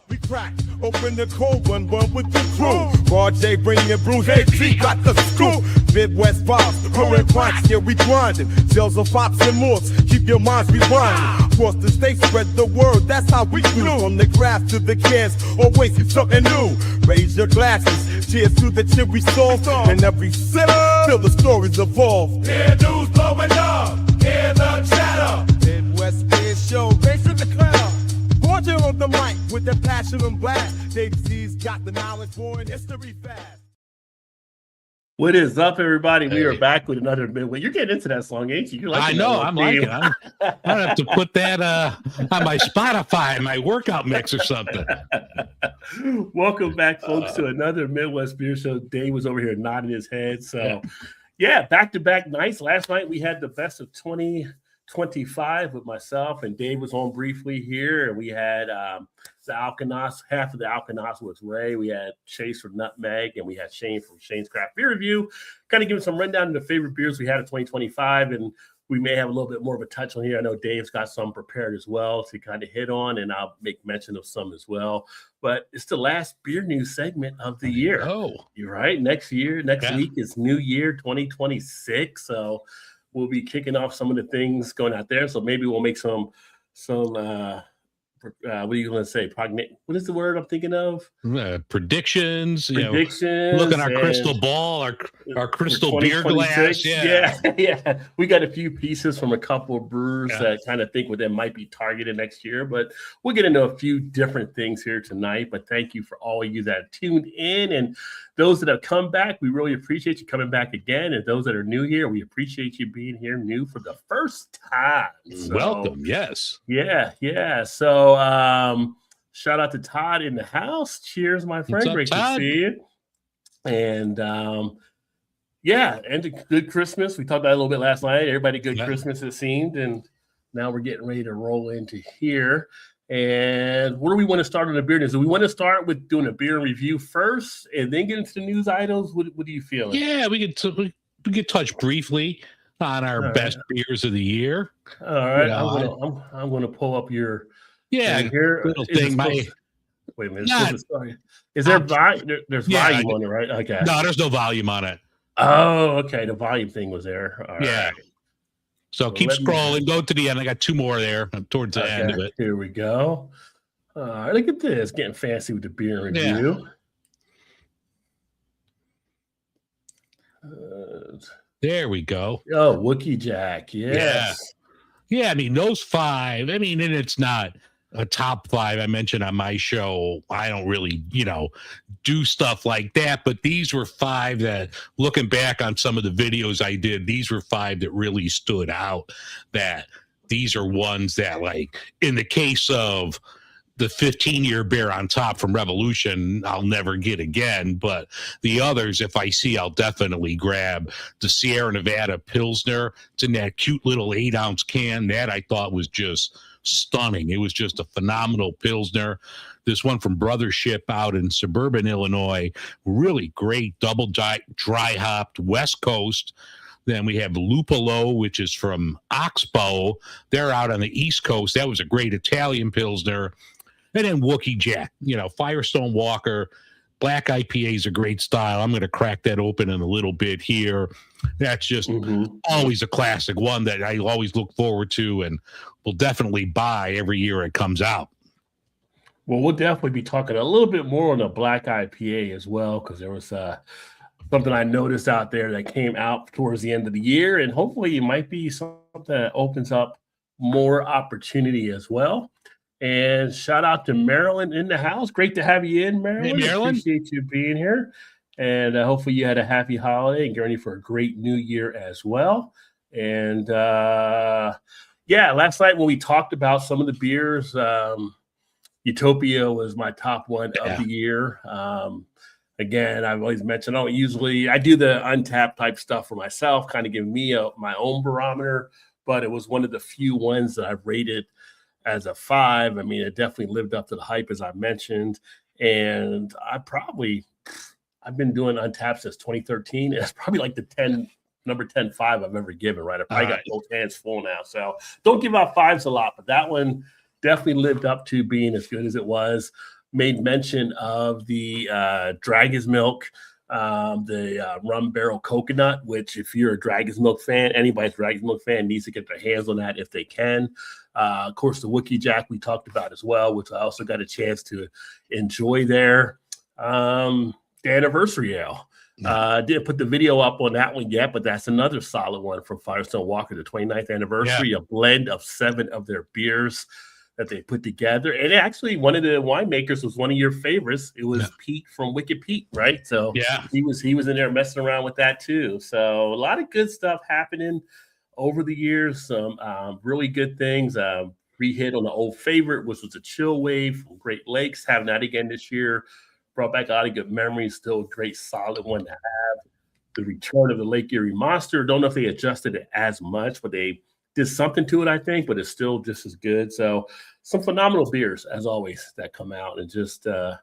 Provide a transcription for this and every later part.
We crack open the cold one with the crew. RJ bringing brews, AP got the scoop. Midwest vibes, growing quants, yeah, we grinding. Shells of Fox and Morse, keep your minds rewinding. Across the state, spread the word, that's how we do. From the grass to the cans, always something new. Raise your glasses, cheers to the cherry sauce. And every sip, till the stories evolve. Hear news blowing up, hear the chatter. Midwest Beer Show, race in the crowd. Borgia on the mic with the passion and blast. Dave C's got the knowledge for an history fast. What is up, everybody? We are back with another midway. You're getting into that song, ain't you? I know. I'm liking it. I have to put that on my Spotify, my workout mix or something. Welcome back, folks, to another Midwest Beer Show. Dave was over here nodding his head. So, yeah, back-to-back nights. Last night we had the best of 2025 with myself, and Dave was on briefly here, and we had the Alkanos. Half of the Alkanos was Ray. We had Chase from Nutmeg, and we had Shane from Shane's Craft Beer Review. Kind of giving some rundown of the favorite beers we had in 2025, and we may have a little bit more of a touch on here. I know Dave's got some prepared as well to kind of hit on, and I'll make mention of some as well. But it's the last beer news segment of the year. Oh, you're right. Next week is New Year 2026. So we'll be kicking off some of the things going out there. So maybe we'll make some what are you going to say? What is the word I'm thinking of? Predictions. Predictions. Look at our crystal ball, our crystal beer glass. Yeah. We got a few pieces from a couple of brewers that kind of think what they might be targeted next year. But we'll get into a few different things here tonight. But thank you for all of you that tuned in. And those that have come back, we really appreciate you coming back again. And those that are new here, we appreciate you being here new for the first time. So, welcome. Yes. Yeah. So shout out to Todd in the house. Cheers, my friend. Great to see you. And and a good Christmas. We talked about it a little bit last night. Everybody good Christmas, it seemed. And now we're getting ready to roll into here. And where do we want to start on the beer news? Do we want to start with doing a beer review first and then get into the news items? What do you feel? Yeah, we could touch briefly on our best beers of the year. All right. I'm going to pull up your here. Little thing. Wait a minute. Is there volume? There's volume on it, right? Okay. No, there's no volume on it. Oh, okay. The volume thing was there. All right. So keep scrolling. Go to the end. I got two more there towards the end of it. Here we go. All right, look at this. Getting fancy with the beer review. There we go. Oh, Wookie Jack. Yes. Yeah. I mean, those five. I mean, and it's not a top five I mentioned on my show. I don't really, do stuff like that. But these were five that, looking back on some of the videos I did, these were five that really stood out. That these are ones that, like, in the case of the 15-year beer on top from Revolution, I'll never get again. But the others, if I see, I'll definitely grab. The Sierra Nevada Pilsner. It's in that cute little 8-ounce can. That I thought was just stunning. It was just a phenomenal Pilsner. This one from Brothership out in suburban Illinois, really great double dry hopped West Coast. Then we have Lupolo, which is from Oxbow. They're out on the East Coast. That was a great Italian Pilsner. And then Wookie Jack, Firestone Walker. Black IPA is a great style. I'm going to crack that open in a little bit here. That's just always a classic one that I always look forward to and will definitely buy every year it comes out. Well, we'll definitely be talking a little bit more on the Black IPA as well, because there was something I noticed out there that came out towards the end of the year, and hopefully it might be something that opens up more opportunity as well. And shout out to Marilyn in the house. Great to have you in, Marilyn. Hey, Marilyn. Appreciate you being here. And hopefully you had a happy holiday and get ready for a great new year as well. And last night when we talked about some of the beers, Utopia was my top one of the year. Again, I've always mentioned, I do the Untapped type stuff for myself, kind of give me my own barometer, but it was one of the few ones that I've rated as a 5. I mean, it definitely lived up to the hype, as I mentioned. And I've been doing Untapped since 2013. It's probably like the number 10-5 I've ever given, right? I probably got both hands full now. So don't give out 5s a lot, but that one definitely lived up to being as good as it was. Made mention of the Dragon's Milk, the rum barrel coconut, which if you're a Dragon's Milk fan, anybody's Dragon's Milk fan needs to get their hands on that if they can. Of course, the Wookie Jack we talked about as well, which I also got a chance to enjoy there. The anniversary ale. Didn't put the video up on that one yet, but that's another solid one from Firestone Walker, the 29th anniversary, a blend of 7 of their beers that they put together. And actually, one of the winemakers was one of your favorites. It was Pete from Wicked Pete, right? So he was in there messing around with that too. So a lot of good stuff happening over the years. Some really good things. Re-hit on the old favorite, which was a Chill Wave from Great Lakes. Having that again this year. Brought back a lot of good memories. Still a great, solid one to have. The return of the Lake Erie Monster. Don't know if they adjusted it as much, but they did something to it, I think, but it's still just as good. So some phenomenal beers, as always, that come out. And just, a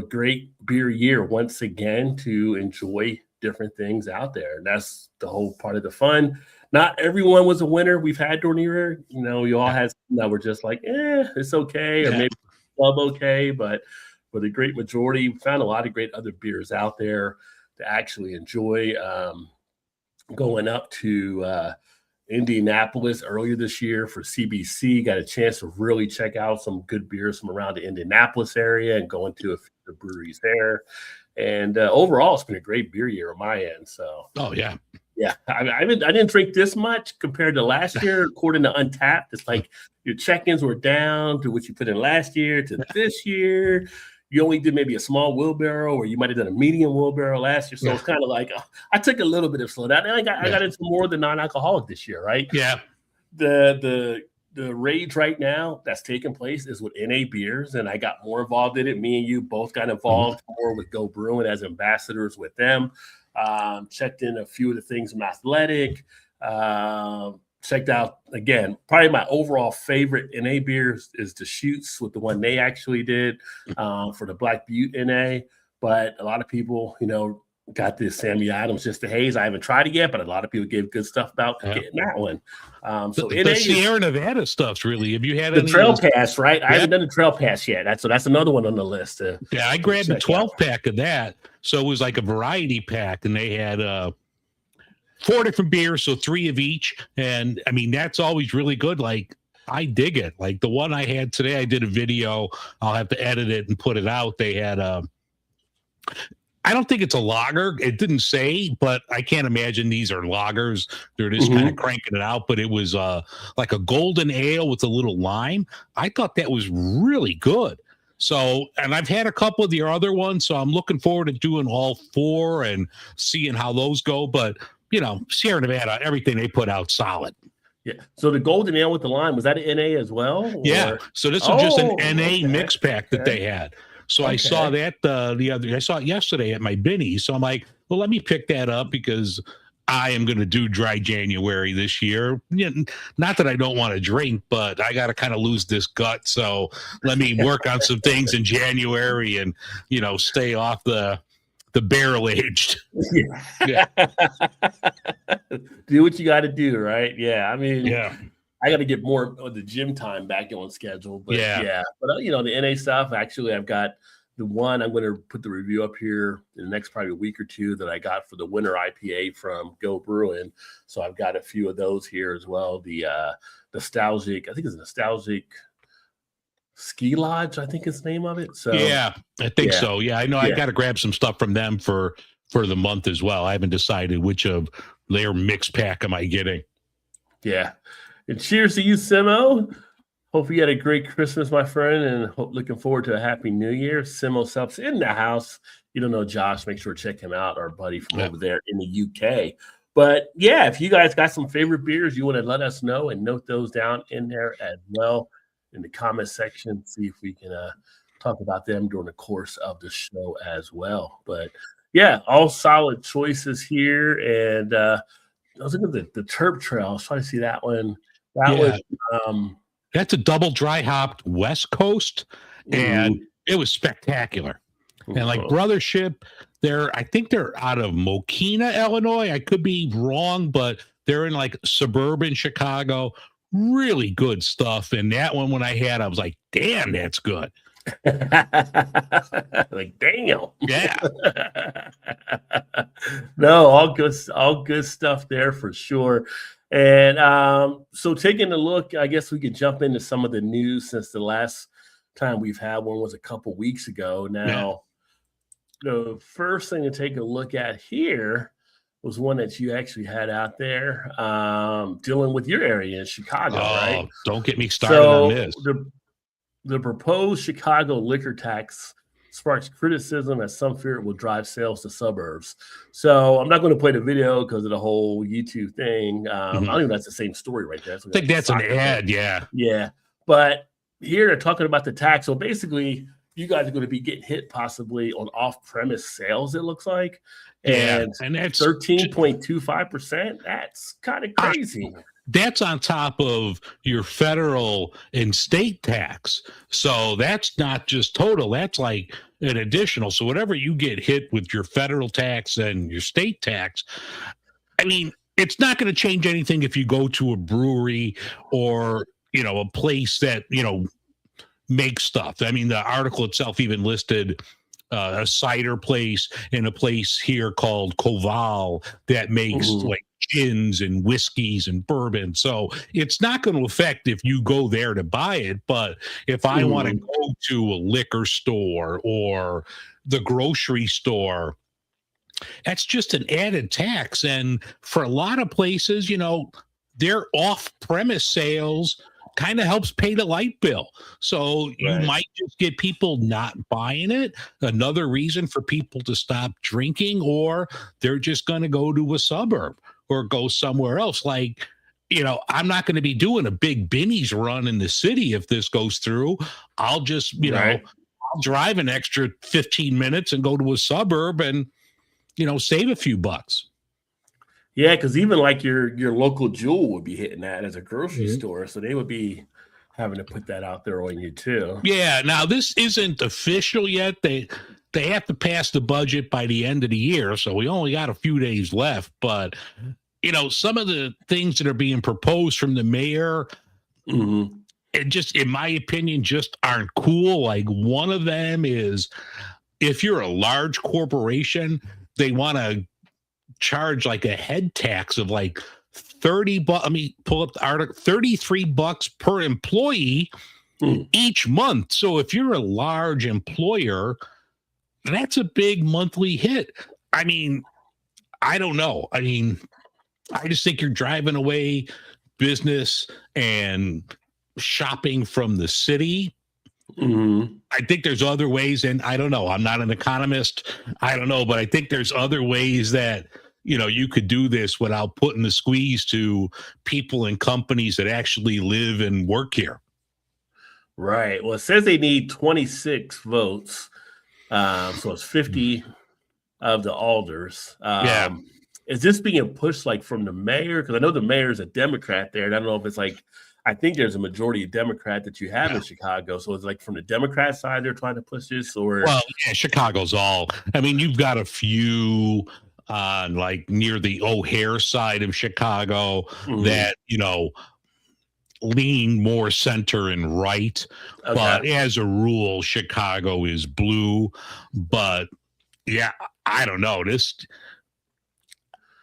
great beer year once again to enjoy different things out there. And that's the whole part of the fun. Not everyone was a winner we've had during the year. You all had some that were just like, it's okay, or maybe club okay. But for the great majority, we found a lot of great other beers out there to actually enjoy. Going up to Indianapolis earlier this year for CBC, got a chance to really check out some good beers from around the Indianapolis area and going to a few of the breweries there. And overall, it's been a great beer year on my end. So, yeah, I didn't drink this much compared to last year. According to Untappd, it's like your check-ins were down to what you put in last year to this year. You only did maybe a small wheelbarrow, or you might have done a medium wheelbarrow last year. So it's kind of like I took a little bit of slow down. And I got into more than non-alcoholic this year, right? Yeah. The rage right now that's taking place is with NA Beers, and I got more involved in it. Me and you both got involved more with Go Brewing as ambassadors with them. Checked in a few of the things from Athletic. Checked out, again, probably my overall favorite NA beers is the Shoots with the one they actually did for the Black Butte NA. But a lot of people, got this Sammy Adams Just a Haze. I haven't tried it yet, but a lot of people gave good stuff about getting that one. So the Sierra Nevada stuff's really, have you had the Trail Pass, right? I haven't done the Trail Pass yet. That's another one on the list. I grabbed a 12-pack of that. So it was like a variety pack, and they had 4 different beers, so 3 of each. And I mean, that's always really good. Like, I dig it. Like the one I had today, I did a video. I'll have to edit it and put it out. They had I don't think it's a lager. It didn't say, but I can't imagine these are lagers. They're just kind of cranking it out. But it was like a golden ale with a little lime. I thought that was really good. So, and I've had a couple of the other ones, so I'm looking forward to doing all 4 and seeing how those go. But Sierra Nevada, everything they put out solid. Yeah. So the golden ale with the lime, was that an NA as well? Or? Yeah. So this was just an NA mix pack that they had. So I saw that I saw it yesterday at my Binny. So I'm like, well, let me pick that up because I am going to do dry January this year. Not that I don't want to drink, but I got to kind of lose this gut. So let me work on some things in January and, stay off the barrel aged. Yeah. Do what you got to do, right? Yeah. I mean, I got to get more of the gym time back on schedule. But But the NA stuff, actually, I've got the one I'm going to put the review up here in the next probably week or two that I got for the winter IPA from Go Brewing. So I've got a few of those here as well. The nostalgic, I think it's Nostalgic Ski Lodge, I think is the name of it. So yeah, I think so. Yeah, I know. I got to grab some stuff from them for the month as well. I haven't decided which of their mix pack am I getting. Yeah. And cheers to you, Simo. Hope you had a great Christmas, my friend, and looking forward to a happy New Year. Simo Subs in the house. You don't know Josh, make sure to check him out, our buddy from over there in the UK. But yeah, if you guys got some favorite beers, you want to let us know and note those down in there as well in the comment section. See if we can talk about them during the course of the show as well. But yeah, all solid choices here. And I was looking at the Terp Trail. I was trying to see that one. That was that's a double dry hopped West Coast, and it was spectacular. And like Brothership, I think they're out of Mokina, Illinois. I could be wrong, but they're in like suburban Chicago. really good stuff. And that one, when I had, I was like, damn, that's good. Like, damn. Yeah. No, all good stuff there for sure. And so taking a look, I guess we could jump into some of the news since the last time we've had one was a couple weeks ago. Now, the first thing to take a look at here was one that you actually had out there dealing with your area in Chicago, right? Don't get me started on this. The proposed Chicago liquor tax sparks criticism as some fear it will drive sales to suburbs. So I'm not going to play the video because of the whole YouTube thing. I don't even know that's the same story right there. I think that's an ad, yeah. Yeah. But here they're talking about the tax. So basically, you guys are going to be getting hit possibly on off-premise sales, it looks like. And that's 13.25%. That's kind of crazy. That's on top of your federal and state tax. So that's not just total, that's like an additional. So whatever you get hit with your federal tax and your state tax, I mean, it's not going to change anything if you go to a brewery or, a place that, makes stuff. I mean, the article itself even listed a cider place and a place here called Koval that makes like gins and whiskeys and bourbon. So it's not going to affect if you go there to buy it. But if I want to go to a liquor store or the grocery store, that's just an added tax. And for a lot of places, their off-premise sales kind of helps pay the light bill. So you might just get people not buying it. Another reason for people to stop drinking, or they're just going to go to a suburb or go somewhere else. Like, I'm not going to be doing a big Binny's run in the city if this goes through. I'll just, I'll drive an extra 15 minutes and go to a suburb and, save a few bucks. Yeah, because even like your local Jewel would be hitting that as a grocery store, so they would be having to put that out there on you too. Yeah, now this isn't official yet. They have to pass the budget by the end of the year, so we only got a few days left. But some of the things that are being proposed from the mayor, it just, in my opinion, just aren't cool. Like one of them is, if you're a large corporation, they want to charge like a head tax of like $30. Let me pull up the article. $33 per employee each month. So if you're a large employer, that's a big monthly hit. I mean, I don't know. I mean, I just think you're driving away business and shopping from the city. I think there's other ways, and I don't know. I'm not an economist. I don't know, but I think there's other ways that you could do this without putting the squeeze to people and companies that actually live and work here. Right. Well, it says they need 26 votes. So it's 50 of the alders. Is this being pushed like from the mayor? Because I know the mayor is a Democrat there. And I don't know if it's like, I think there's a majority of Democrat that you have in Chicago. So it's like from the Democrat side, they're trying to push this, or. Well, yeah, Chicago's all, I mean, you've got a few on like near the O'Hare side of Chicago that, lean more center and right. Okay. But as a rule, Chicago is blue. But yeah, I don't know.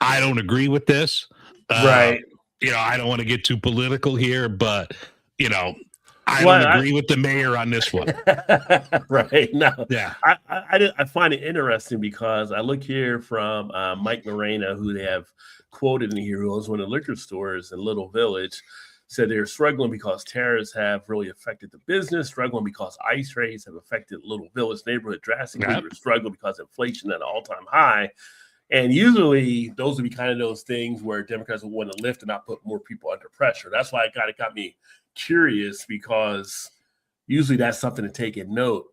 I don't agree with this. Right. I don't want to get too political here, but I don't agree with the mayor on this one. Right. No. Yeah. I find it interesting because I look here from Mike Morena, who they have quoted in here, who owns one of the liquor stores in Little Village, said they're struggling because tariffs have really affected the business, struggling because ICE raids have affected Little Village neighborhood drastically. We're struggling because inflation at an all-time high. And usually those would be kind of those things where Democrats would want to lift and not put more people under pressure. That's why it kind of got me curious, because usually that's something to take in note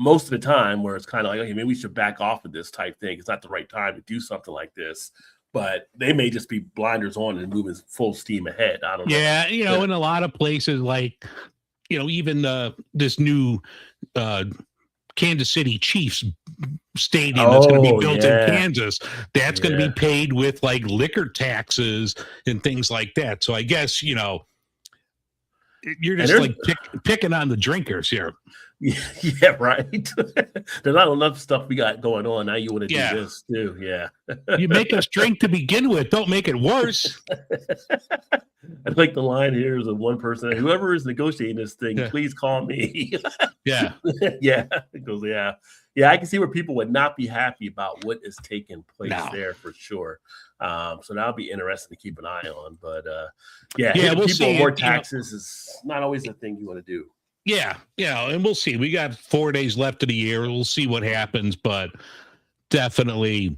most of the time, where it's kind of like, okay, maybe we should back off of this type thing. It's not the right time to do something like this. But they may just be blinders on and moving full steam ahead. I don't know. Yeah, in a lot of places, like, even this new Kansas City Chiefs stadium that's going to be built in Kansas, that's going to be paid with like liquor taxes and things like that. So I guess, You're And just there's- like picking on the drinkers here. Yeah, right. There's not enough stuff we got going on. Now you want to Yeah. do this too. Yeah. You make us drink to begin with. Don't make it worse. I think the line here is of one person, whoever is negotiating this thing, Yeah. please call me. Yeah. Yeah. It goes, yeah. Yeah, I can see where people would not be happy about what is taking place No. there for sure. So that'll be interesting to keep an eye on. But yeah, Yeah, hitting we'll people see. on more You know- taxes is not always the thing you want to do. Yeah. And we'll see. We got 4 days left of the year. We'll see what happens, but definitely,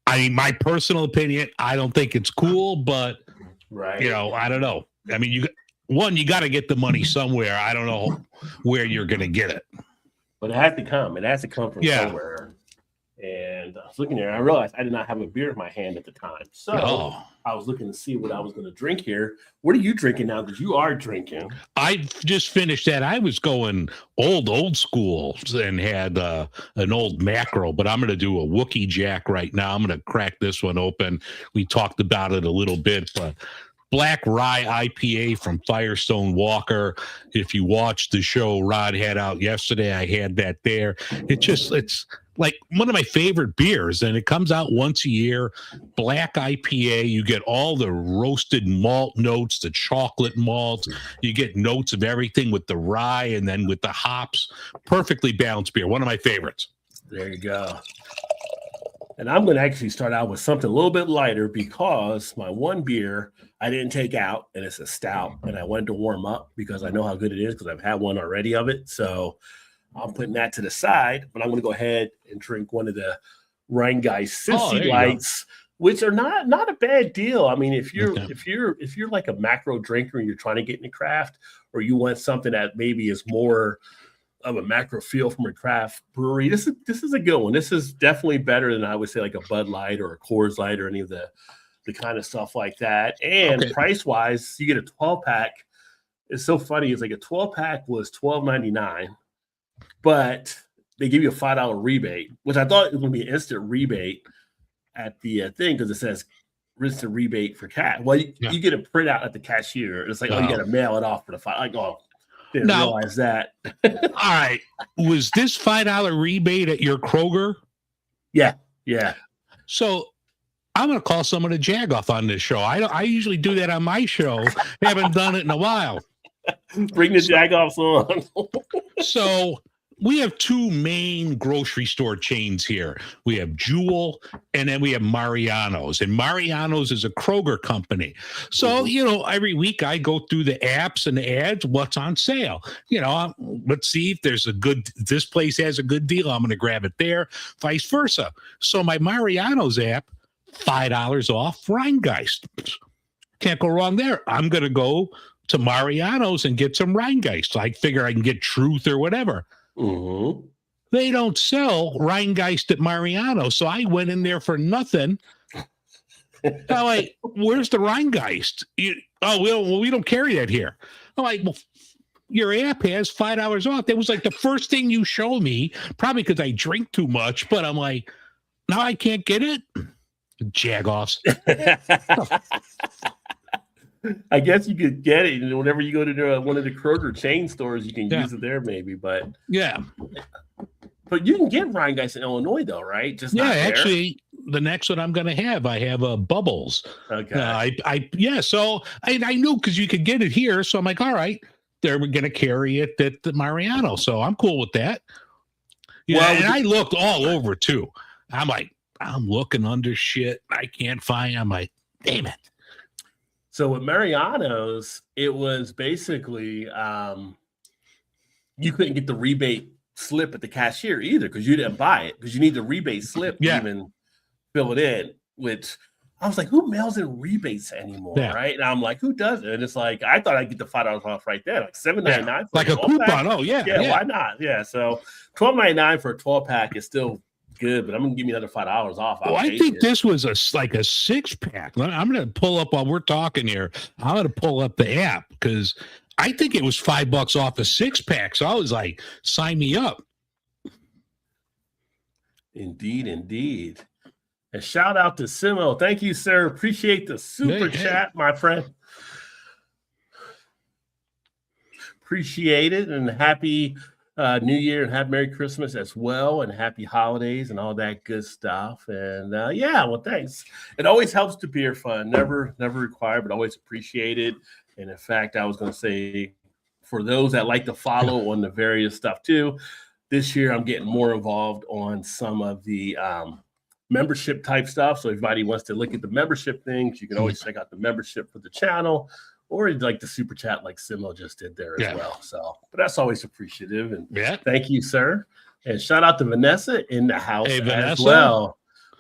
I mean, my personal opinion, I don't think it's cool, but Right. I don't know. I mean, you got to get the money somewhere. I don't know where you're going to get it. But it has to come. It has to come from Yeah. somewhere. And I was looking there, I realized I did not have a beer in my hand at the time. So Oh, I was looking to see what I was going to drink here. What are you drinking now? Because you are drinking. I just finished that. I was going old school and had an old macro, but I'm going to do a Wookie Jack right now. I'm going to crack this one open. We talked about it a little bit, but Black Rye IPA from Firestone Walker. If you watched the show Rod had out yesterday, I had that there. It's like one of my favorite beers, and it comes out once a year. Black IPA, you get all the roasted malt notes, the chocolate malt, you get notes of everything with the rye and then with the hops. Perfectly balanced beer, one of my favorites. There you go. And I'm going to actually start out with something a little bit lighter because my one beer I didn't take out, and it's a stout, and I wanted to warm up because I know how good it is because I've had one already of it. So I'm putting that to the side, but I'm going to go ahead and drink one of the Rheingeist Oh, there Cincy you Lights, which are not a bad deal. I mean, if you're Okay. if you're like a macro drinker and you're trying to get into craft, or you want something that maybe is more of a macro feel from a craft brewery, this is a good one. This is definitely better than I would say like a Bud Light or a Coors Light or any of the kind of stuff like that. And Okay. price wise, you get a 12 pack. It's so funny. It's like a 12 pack was $12.99, but they give you a $5 rebate, which I thought it was going to be an instant rebate at the thing because it says instant rebate for cash. Well, you get a printout at the cashier. It's like, oh, you got to mail it off for the $5. Like, oh, didn't Now- realize that. All right. Was this $5 rebate at your Kroger? Yeah. So I'm going to call someone a jagoff on this show. I usually do that on my show. Haven't done it in a while. Bring the jagoffs on. So we have two main grocery store chains here. We have Jewel and then we have Mariano's. And Mariano's is a Kroger company. So, every week I go through the apps and the ads, what's on sale. Let's see if this place has a good deal. I'm going to grab it there, vice versa. So my Mariano's app, $5 off Rheingeist. Can't go wrong there. I'm going to go to Mariano's and get some Rheingeist. I figure I can get Truth or whatever. Mm-hmm. They don't sell Rheingeist at Mariano. So I went in there for nothing. I'm like, where's the Rheingeist? We don't carry that here. I'm like, well, your app has $5 off. That was like the first thing you showed me, probably because I drink too much, but I'm like, now I can't get it. Jagoffs. I guess you could get it, and whenever you go to one of the Kroger chain stores, you can use it there, maybe. But Yeah. you can get Rheingeist in Illinois, though, right? Just not there? Actually, the next one I'm going to have, I have Bubbles. Okay. So I knew because you could get it here. So I'm like, all right, they're going to carry it at the Mariano. So I'm cool with that. Yeah, Well, and I looked all over too. I'm like, I'm looking under shit. I can't find. I'm like, damn it. So with Mariano's, it was basically you couldn't get the rebate slip at the cashier either because you didn't buy it because you need the rebate slip to even fill it in. Which I was like, who mails in rebates anymore, right? And I'm like, who does it? And it's like, I thought I'd get the $5 off right there, like $7.99, like a coupon. Oh yeah, why not? Yeah, so $12.99 for a 12-pack is still good, but I'm gonna give me another $5 off. I think this was like a 6-pack. I'm gonna pull up while we're talking here. I'm gonna pull up the app because I think it was $5 off a 6-pack. So I was like, sign me up. Indeed. And shout out to Simo. Thank you, sir. Appreciate the super chat, my friend. Appreciate it, and happy New Year, and have Merry Christmas as well, and happy holidays and all that good stuff. And well, thanks. It always helps to beer fun. Never required, but always appreciated. And in fact, I was going to say, for those that like to follow on the various stuff too, this year I'm getting more involved on some of the membership type stuff. So if everybody wants to look at the membership things, you can always check out the membership for the channel, or like the super chat like Simo just did there as well. So, but that's always appreciative. And thank you, sir. And shout out to Vanessa in the house as well.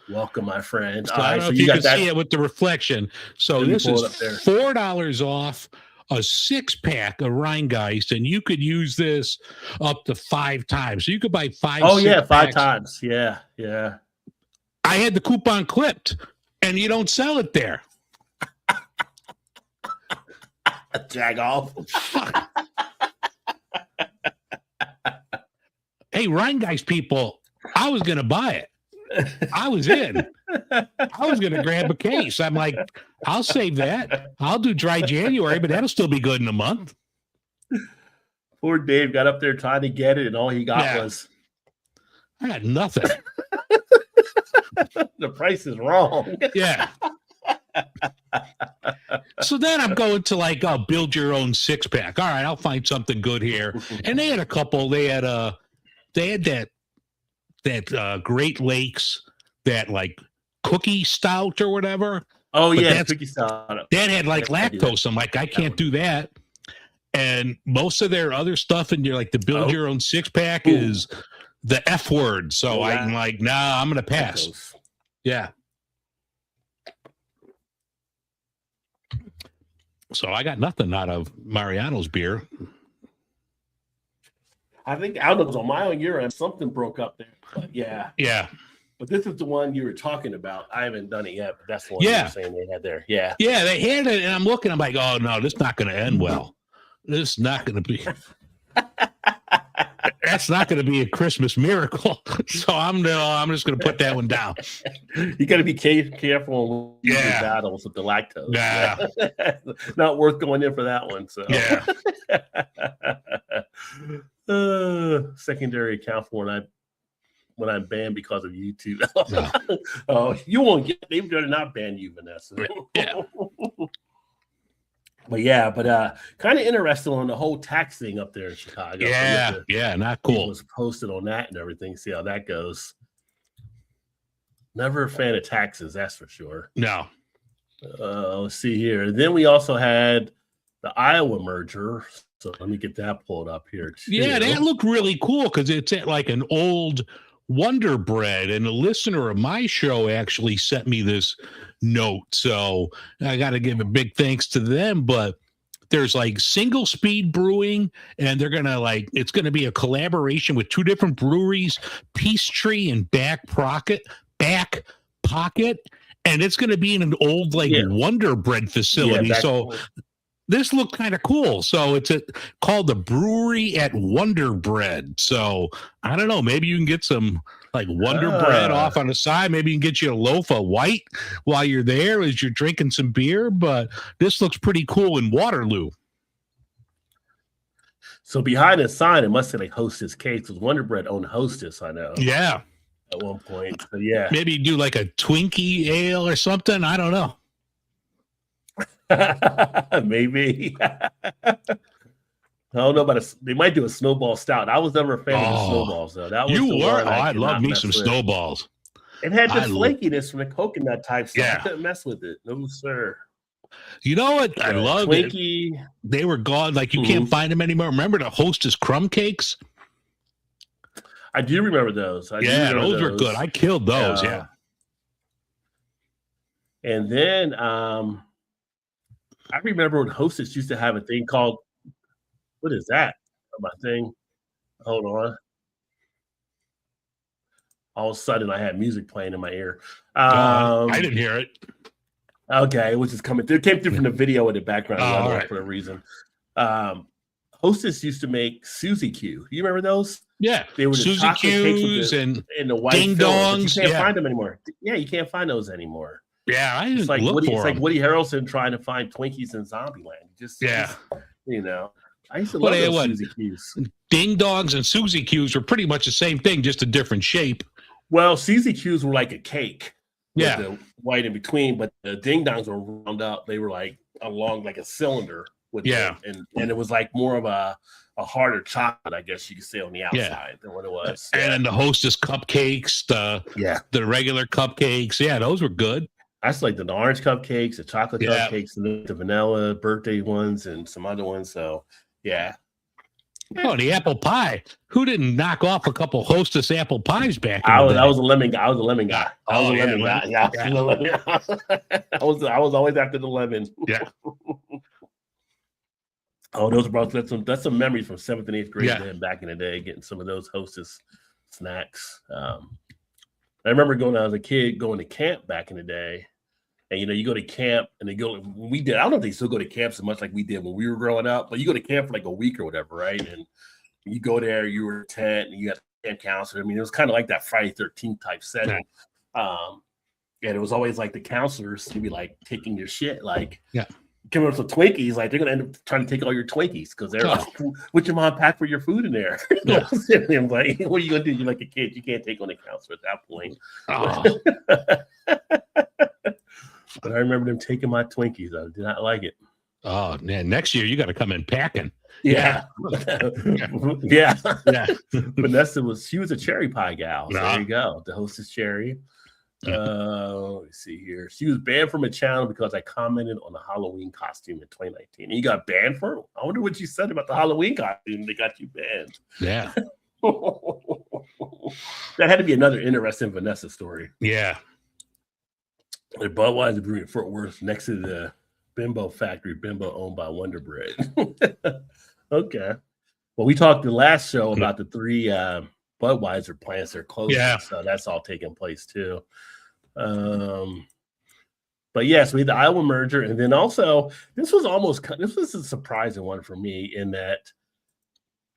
Welcome, my friend. So I don't know if you can see it with the reflection. So this is $4 off a 6-pack of Rheingeist, and you could use this up to 5 times. So you could buy 5. Oh yeah, 5 times. Yeah. I had the coupon clipped, and you don't sell it there. Jag off. Hey, Rheingeist people, I was going to buy it. I was in. I was going to grab a case. I'm like, I'll save that. I'll do dry January, but that'll still be good in a month. Poor Dave got up there trying to get it, and all he got was... I got nothing. The price is wrong. Yeah. So then I'm going to like build your own 6-pack. All right, I'll find something good here. And they had a couple. They had that Great Lakes, that like cookie stout or whatever. Oh yeah, cookie stout. That had like lactose. I'm like, I can't do that. And most of their other stuff in your like the build your own 6-pack is the F word. So I'm like, nah, I'm gonna pass. Lactose. Yeah. So I got nothing out of Mariano's beer. I think I was on my own year and something broke up there. But yeah. But this is the one you were talking about. I haven't done it yet, but that's the one you were saying they had there. Yeah. Yeah, they had it, and I'm looking, I'm like, oh no, this is not going to end well. This is not going to be. That's not going to be a Christmas miracle. So I'm just going to put that one down. You got to be careful with battles with the lactose. Yeah. Not worth going in for that one. So secondary account for when I'm banned because of YouTube. Oh, you won't get. They've got to not ban you, Vanessa. Yeah. But kind of interesting on the whole tax thing up there in Chicago. Yeah, not cool. Was posted on that and everything. See how that goes. Never a fan of taxes, that's for sure. No. Let's see here. Then we also had the Iowa merger. So let me get that pulled up here too. Yeah, that looked really cool because it's at like an old Wonder Bread, and a listener of my show actually sent me this note, so I got to give a big thanks to them. But there's like Single Speed Brewing, and they're gonna it's gonna be a collaboration with 2 different breweries, Peachtree and Back Pocket, and it's gonna be in an old Wonder Bread facility. This looked kind of cool. So it's called the Brewery at Wonder Bread. So I don't know. Maybe you can get some Wonder Bread off on the side. Maybe you can get you a loaf of white while you're there as you're drinking some beer. But this looks pretty cool in Waterloo. So behind the sign, it must say Hostess Cakes, because Wonder Bread owned Hostess, I know. Yeah. At one point. So yeah. Maybe you do like a Twinkie ale or something. I don't know. Maybe. I don't know about they might do a snowball stout. I was never a fan of the snowballs though. That was I love me some snowballs. It had the flakiness from the coconut type stuff. I couldn't mess with it. No, sir. You know what? I love Twinkie. It. They were gone. You can't find them anymore. Remember the Hostess crumb cakes? I do remember those. Those were good. I killed those. Yeah. And then I remember when Hostess used to have a thing called, what is that? My thing. Hold on. All of a sudden, I had music playing in my ear. I didn't hear it. Okay, it was just coming through. It came through from the video in the background for a reason. Hostess used to make Suzy Q. You remember those? Yeah, they were Suzy Q's and the white Ding Dongs. You can't find them anymore. Yeah, you can't find those anymore. Yeah, I didn't look for It's them. like Woody Harrelson trying to find Twinkies in Zombieland. Just you know. I used to Well, love they those what? Suzy Q's. Ding dongs and Suzy Q's were pretty much the same thing, just a different shape. Well, Suzy Q's were like a cake with Yeah. the white in between, but the ding dongs were round up. They were like along like a cylinder with Yeah. and it was like more of a harder chocolate, I guess you could say, on the outside than what it was. And then the Hostess cupcakes, Yeah. the regular cupcakes. Yeah, those were good. I just like the orange cupcakes, the chocolate Yeah. cupcakes, and the vanilla birthday ones, and some other ones. So, yeah. Oh, the apple pie. Who didn't knock off a couple Hostess apple pies back in I the was day? I was a lemon guy. I was a lemon guy. I was Oh, a yeah, lemon guy. lemon. Yeah, Yeah. I was always after the lemon. Yeah. Oh, those brought that's some memories from 7th and 8th grade Yeah. then back in the day, getting some of those Hostess snacks. I remember when I was a kid going to camp back in the day. And you go to camp and they go when we did. I don't know if they still go to camp so much like we did when we were growing up, but you go to camp for like a week or whatever, right? And you go there, you were a tent, and you got a camp counselor. I mean, it was kind of like that Friday 13th type setting. And it was always like the counselors to be like taking your shit, like coming up with Twinkies, like they're gonna end up trying to take all your Twinkies because they're like, "What your mom pack for your food in there?" Yeah. I'm like, "What are you gonna do? You're like a kid. You can't take on the counselor at that point." Oh, But I remember them taking my Twinkies. I did not like it. oh man, next year you got to come in packing. Yeah. Yeah. Yeah. Vanessa she was a cherry pie gal. So Nah. there you go. The Hostess cherry. Let's see here. She was banned from a channel because I commented on a Halloween costume in 2019. And you got banned for it? I wonder what you said about the Halloween costume. They got you banned. Yeah. That had to be another interesting Vanessa story. Yeah. The Budweiser Brewery in Fort Worth next to the Bimbo factory, Bimbo owned by Wonder Bread. Okay. Well, we talked the last show about the 3 Budweiser plants that are closing. Yeah. So that's all taking place too. But yes, we had the Iowa merger. And then also, this was a surprising one for me in that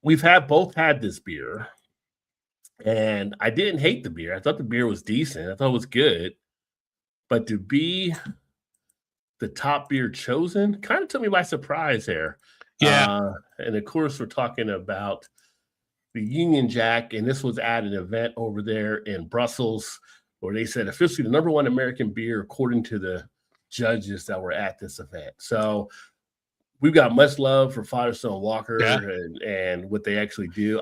we've both had this beer. And I didn't hate the beer. I thought the beer was decent. I thought it was good. But to be the top beer chosen kind of took me by surprise there. Yeah. And of course, we're talking about the Union Jack, and this was at an event over there in Brussels where they said officially the number 1 American beer according to the judges that were at this event. So we've got much love for Firestone Walker and what they actually do.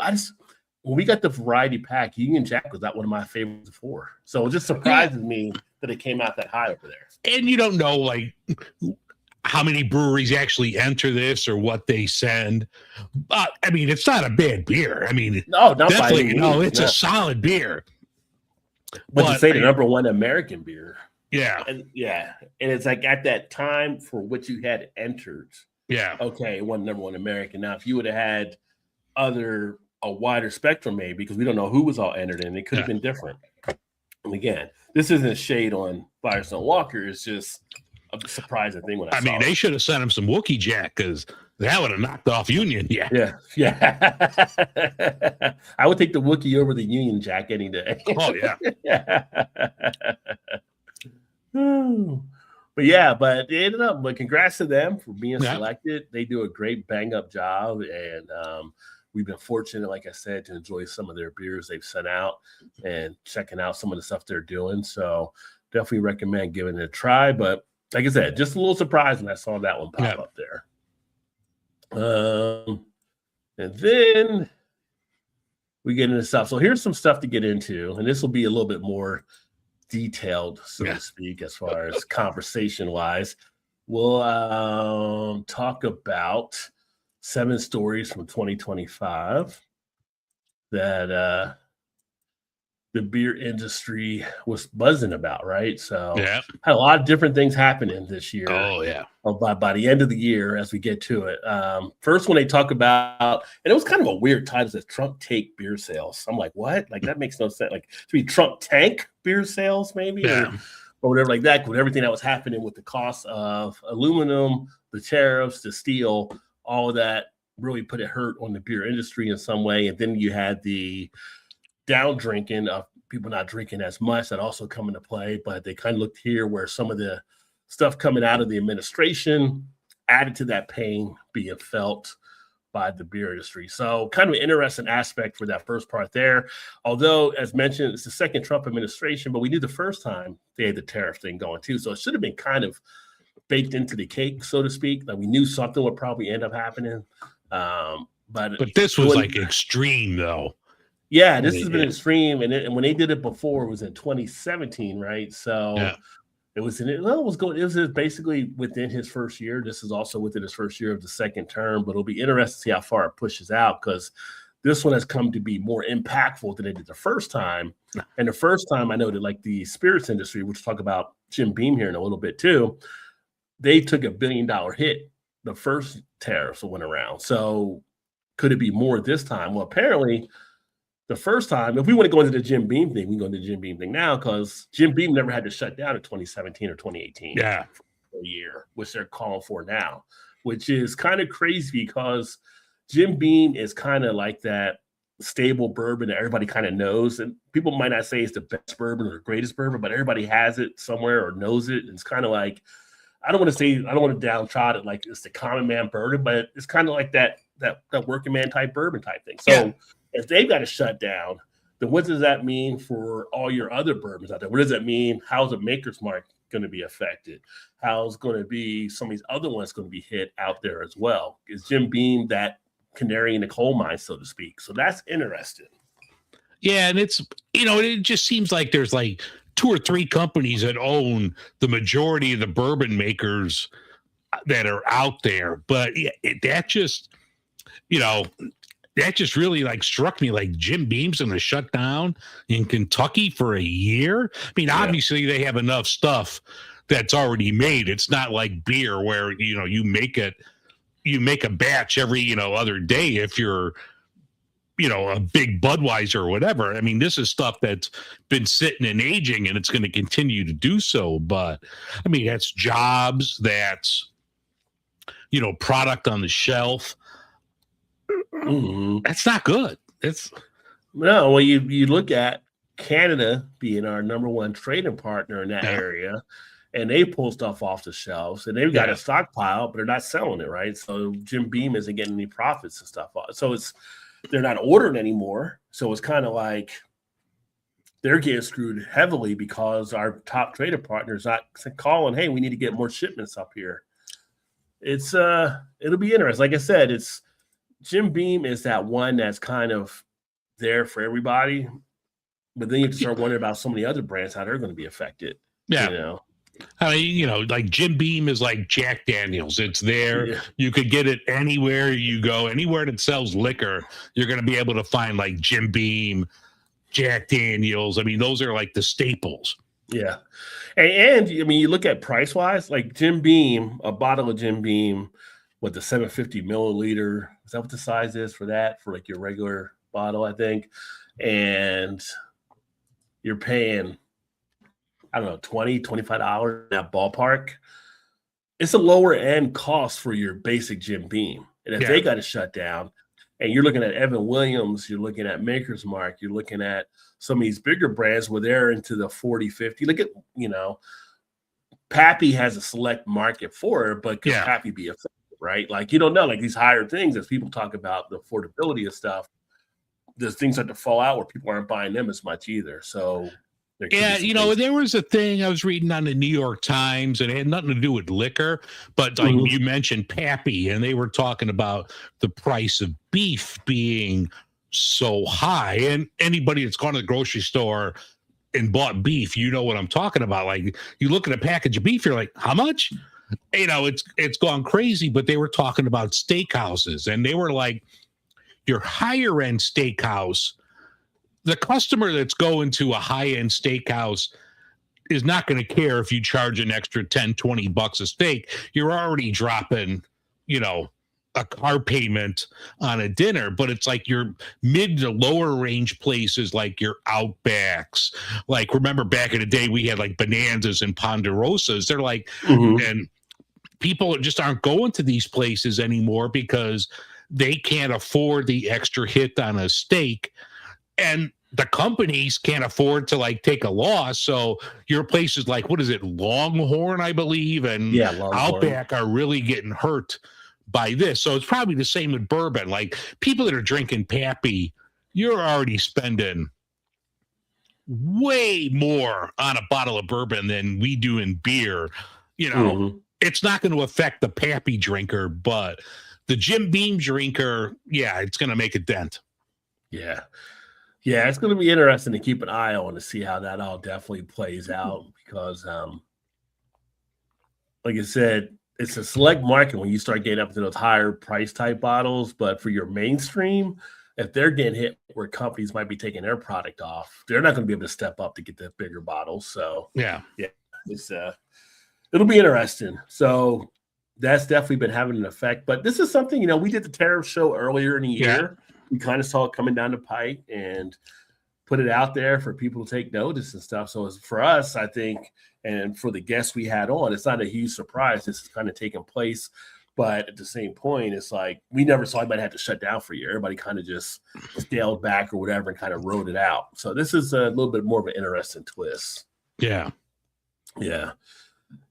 When we got the variety pack, Union Jack was not one of my favorites before. So it just surprises me that it came out that high over there. And you don't know like how many breweries actually enter this or what they send. But I mean, it's not a bad beer. I mean, No, not by any definitely no, means, it's a solid beer. But to say the number 1 American beer. Yeah. And it's like at that time for what you had entered. Yeah. Okay, it wasn't number 1 American. Now, if you would have had a wider spectrum, maybe, because we don't know who was all entered in, it could have been different. And again, this isn't a shade on Firestone Walker. It's just a surprising thing when I saw mean, they should have sent him some Wookiee Jack because that would have knocked off Union. Yeah. Yeah. I would take the Wookiee over the Union Jack any day. Oh, yeah. But they ended up, but congrats to them for being selected. They do a great bang up job. And we've been fortunate, like I said, to enjoy some of their beers they've sent out and checking out some of the stuff they're doing. So definitely recommend giving it a try. But like I said, just a little surprised when I saw that one pop up there. And then we get into stuff. So here's some stuff to get into, and this will be a little bit more detailed, so to speak, as far as conversation wise. We'll talk about 7 stories from 2025 that the beer industry was buzzing about, right? So had a lot of different things happening this year. Oh, yeah. By the end of the year, as we get to it. First, when they talk about, and it was kind of a weird title, it says Trump take beer sales. I'm like, what? Like, that makes no sense. Like, to be Trump tank beer sales, maybe? Or whatever like that, with everything that was happening with the cost of aluminum, the tariffs, the steel, all of that really put a hurt on the beer industry in some way. And then you had the down drinking of people not drinking as much that also come into play. But they kind of looked here where some of the stuff coming out of the administration added to that pain being felt by the beer industry. So kind of an interesting aspect for that first part there. Although, as mentioned, it's the second Trump administration, but we knew the first time they had the tariff thing going too. So it should have been kind of baked into the cake, so to speak. Like we knew something would probably end up happening. But this was like extreme though. Yeah, this has been extreme. And when they did it before, it was in 2017, right? So yeah. It was basically within his first year. This is also within his first year of the second term, but it'll be interesting to see how far it pushes out because this one has come to be more impactful than it did the first time. And the first time I know that like the spirits industry, which we'll talk about Jim Beam here in a little bit too, they took $1 billion hit the first tariffs that went around. So could it be more this time? Well, apparently the first time, if we want to go into the Jim Beam thing, we can go into the Jim Beam thing now because Jim Beam never had to shut down in 2017 or 2018 for a year, which they're calling for now, which is kind of crazy because Jim Beam is kind of like that stable bourbon that everybody kind of knows. And people might not say it's the best bourbon or the greatest bourbon, but everybody has it somewhere or knows it. And it's kind of like, I don't want to downtrodden like it's the common man bourbon, but it's kind of like that working man type bourbon type thing. So if they've got to shut down, then what does that mean for all your other bourbons out there? What does that mean? How's the Maker's Mark going to be affected? How's going to be some of these other ones going to be hit out there as well? Is Jim Beam that canary in the coal mine, so to speak? So that's interesting. Yeah, and it's, it just seems like there's like 2 or 3 companies that own the majority of the bourbon makers that are out there. But that just really like struck me like Jim Beam's going to shut down in Kentucky for a year. I mean, obviously they have enough stuff that's already made. It's not like beer where, you make a batch every, other day if you're, a big Budweiser or whatever. I mean, this is stuff that's been sitting and aging and it's going to continue to do so. But I mean, that's jobs, that's, product on the shelf. Mm-hmm. That's not good. Well, you look at Canada being our number one trading partner in that area, and they pull stuff off the shelves, and they've got a stockpile, but they're not selling it, right? So Jim Beam isn't getting any profits and stuff. So they're not ordering anymore. So it's kind of like they're getting screwed heavily because our top trading partner is not calling, hey, we need to get more shipments up here. It'll be interesting. Like I said, Jim Beam is that one that's kind of there for everybody, but then you have to start wondering about some of the other brands, how they're going to be affected. Yeah. I mean, like Jim Beam is like Jack Daniels. It's there. Yeah. You could get it anywhere you go. Anywhere that sells liquor, you're going to be able to find like Jim Beam, Jack Daniels. I mean, those are like the staples. Yeah. And I mean, you look at price-wise, like Jim Beam, a bottle of Jim Beam with the 750 milliliter, is that what the size is for that? For like your regular bottle, I think. And you're paying, I don't know, $20, $25 in that ballpark. It's a lower end cost for your basic Jim Beam. And if they got to shut down, and you're looking at Evan Williams, you're looking at Maker's Mark, you're looking at some of these bigger brands where they're into the 40, 50. Look at, Pappy has a select market for it, but could Pappy be effective, right? Like, you don't know, like these higher things as people talk about the affordability of stuff, there's things that to fall out where people aren't buying them as much either. So yeah, there was a thing I was reading on the New York Times, and it had nothing to do with liquor, but like you mentioned Pappy, and they were talking about the price of beef being so high. And anybody that's gone to the grocery store and bought beef, you know what I'm talking about. Like, you look at a package of beef, you're like, how much? It's gone crazy. But they were talking about steakhouses, and they were like, your higher end steakhouse, the customer that's going to a high-end steakhouse is not going to care if you charge an extra $10, $20 a steak. You're already dropping, a car payment on a dinner. But it's like your mid to lower range places like your Outbacks. Like, remember back in the day, we had like Bonanzas and Ponderosas. They're like, and people just aren't going to these places anymore because they can't afford the extra hit on a steak. And the companies can't afford to like take a loss. So your places like, what is it, Longhorn, I believe, and Outback are really getting hurt buy this. So it's probably the same with bourbon. Like people that are drinking Pappy, you're already spending way more on a bottle of bourbon than we do in beer. You know, it's not going to affect the Pappy drinker, but the Jim Beam drinker, yeah, it's going to make a dent. Yeah. Yeah, it's going to be interesting to keep an eye on to see how that all definitely plays out because, like I said, it's a select market when you start getting up to those higher price type bottles. But for your mainstream, if they're getting hit where companies might be taking their product off, they're not going to be able to step up to get the bigger bottles. So, yeah, it's it'll be interesting. So that's definitely been having an effect. But this is something, you know, we did the tariff show earlier in the year. We kind of saw it coming down the pipe and put it out there for people to take notice and stuff. So it's for us, I think, and for the guests we had on, it's not a huge surprise. This is kind of taking place. But at the same point, it's like we never saw anybody have to shut down for a year. Everybody kind of just scaled back or whatever and kind of rode it out. So this is a little bit more of an interesting twist. Yeah. Yeah.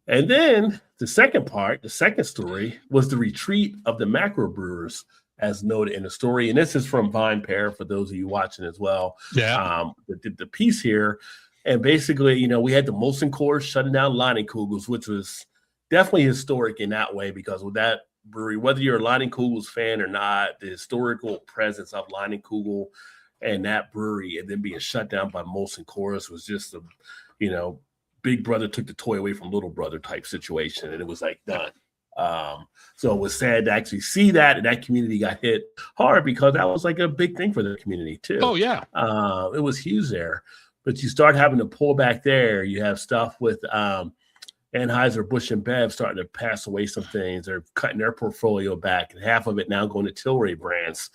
And then the second part, the second story, was the retreat of the macro brewers, as noted in the story. And this is from VinePair, for those of you watching as well. Yeah. The piece here. And basically, you know, we had the Molson Coors shutting down Leinenkugels, which was definitely historic in that way, because with that brewery, whether you're a Leinenkugels fan or not, the historical presence of Leinenkugel and that brewery and then being shut down by Molson Coors was just a, you know, big brother took the toy away from little brother type situation. And it was like done. So it was sad to actually see that, and that community got hit hard because that was like a big thing for the community too. Oh yeah. It was huge there, but you start having to pull back there. You have stuff with, Anheuser-Busch and Bev starting to pass away some things. They're cutting their portfolio back, and half of it now going to Tilray brands.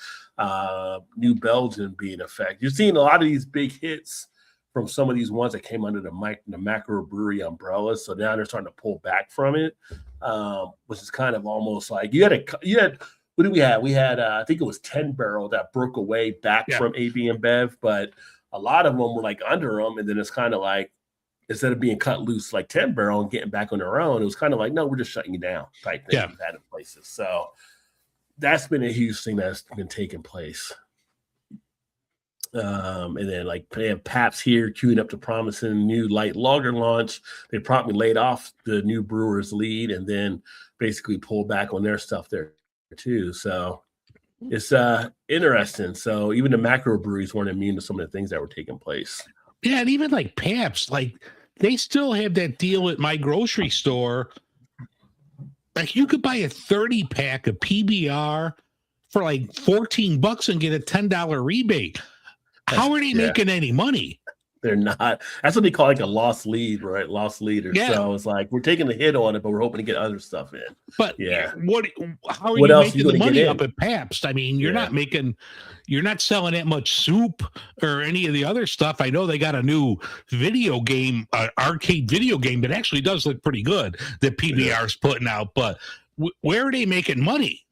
New Belgium being affected. You're seeing a lot of these big hits from some of these ones that came under the macro brewery umbrella. So now they're starting to pull back from it, which is kind of almost like you had what did we have? We had I think it was 10 Barrel that broke away back from AB and Bev, but a lot of them were like under them, and then it's kind of like, instead of being cut loose like 10 Barrel and getting back on their own, it was kind of like, no, we're just shutting you down type thing we've had in places. So that's been a huge thing that's been taking place. And then like they have Pabst here queuing up to promising new light lager launch. They promptly laid off the new brewer's lead and then basically pulled back on their stuff there too. So it's interesting. So even the macro breweries weren't immune to some of the things that were taking place. Yeah, and even like Pabst, like they still have that deal at my grocery store. Like you could buy a 30 pack of PBR for like $14 and get a $10 rebate. How are they making any money? They're not. That's what they call like a lost lead, right? Lost leader. Yeah. So it's like we're taking the hit on it, but we're hoping to get other stuff in. But how are What you else making you the gonna money get up in? at Pabst? I mean, you're not selling that much soup or any of the other stuff. I know they got a new video game, arcade video game that actually does look pretty good that PBR's putting out, but where are they making money?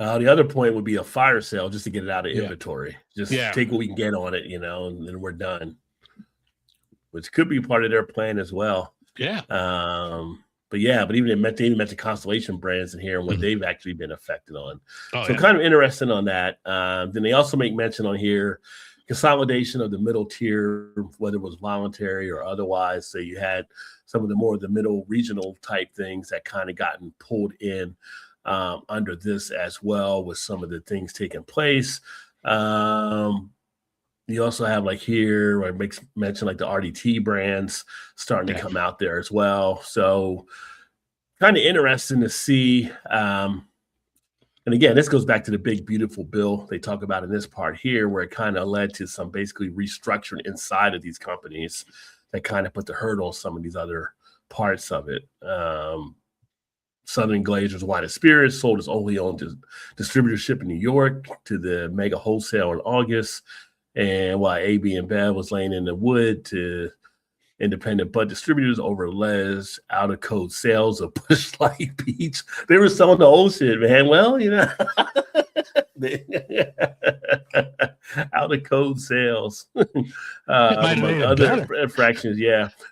The other point would be a fire sale just to get it out of inventory. Just Yeah. take what we can get on it, and then we're done. Which could be part of their plan as well. Yeah. But even they mentioned Constellation Brands in here and what they've actually been affected on. Oh, So kind of interesting on that. Then they also make mention on here consolidation of the middle tier, whether it was voluntary or otherwise. So you had some of the middle regional type things that kind of gotten pulled in under this as well, with some of the things taking place. You also have like here where it makes mention like the RDT brands starting to come out there as well. So kind of interesting to see. And again, this goes back to the big, beautiful bill they talk about in this part here, where it kind of led to some basically restructuring inside of these companies that kind of put the hurt on some of these other parts of it. Southern Glazer's Wine and Spirits sold its only owned distributorship in New York to the Mega Wholesale in August. And while AB and Bev was laying in the wood to independent bud distributors over Les out of code sales of Busch Light Peach, they were selling the old shit, man. Well, out of code sales. Among other fractions,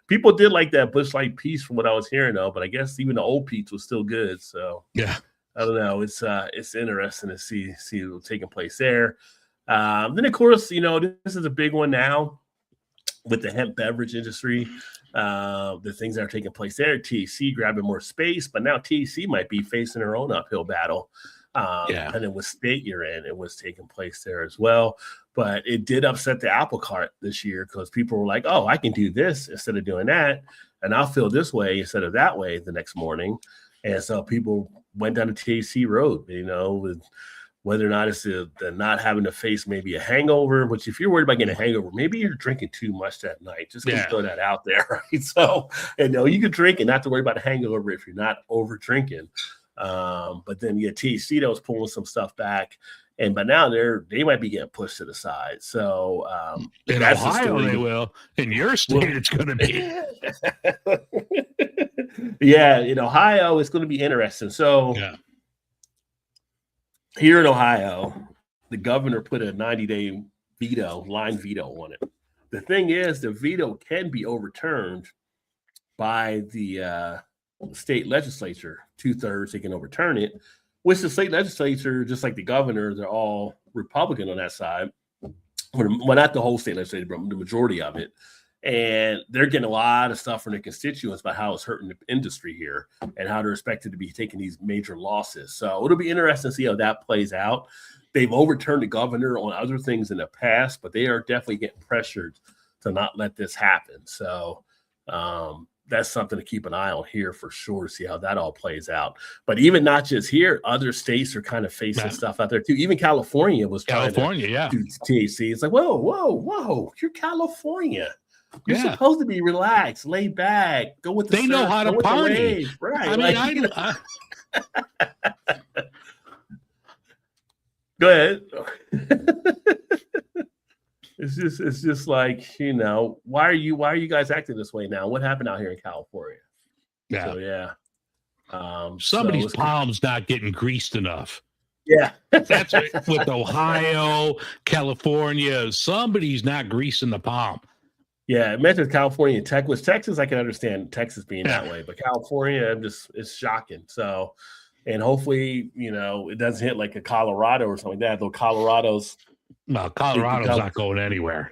people did like that Busch Light Peach from what I was hearing though, but I guess even the old Peach was still good. So yeah. I don't know. It's interesting to see what's taking place there. Then of course, this is a big one now with the hemp beverage industry. The things that are taking place there, THC grabbing more space, but now THC might be facing their own uphill battle. Depending what state you're in, it was taking place there as well. But it did upset the apple cart this year because people were like, oh, I can do this instead of doing that. And I'll feel this way instead of that way the next morning. And so people went down the THC road, with whether or not it's the not having to face maybe a hangover, which if you're worried about getting a hangover, maybe you're drinking too much that night. Just throw that out there, right? So, you can drink and not to worry about a hangover if you're not over drinking. But then THC that was pulling some stuff back. But now they might be getting pushed to the side. So in Ohio they will. In your state, it's going to be. Yeah, in Ohio, it's going to be interesting. So here in Ohio, the governor put a 90-day line veto on it. The thing is, the veto can be overturned by the state legislature. 2/3 they can overturn it. Which the state legislature, just like the governor, they're all Republican on that side. Well, not the whole state legislature, but the majority of it. And they're getting a lot of stuff from their constituents about how it's hurting the industry here and how they're expected to be taking these major losses. So it'll be interesting to see how that plays out. They've overturned the governor on other things in the past, but they are definitely getting pressured to not let this happen. So that's something to keep an eye on here for sure to see how that all plays out. But even not just here, other states are kind of facing stuff out there too. Even California was trying to do THC. It's like, whoa, you're California. You're supposed to be relaxed, laid back, go with the They know how to party. Right. I mean, Go ahead. It's just like, why are you guys acting this way now? What happened out here in California? Yeah. So somebody's palm's not getting greased enough. Yeah. That's with Ohio, California. Somebody's not greasing the palm. Yeah, it mentions California and Texas. Texas, I can understand Texas being that way, but California, it's shocking. So, and hopefully, it doesn't hit like a Colorado or something like that. Though Colorado's not going anywhere.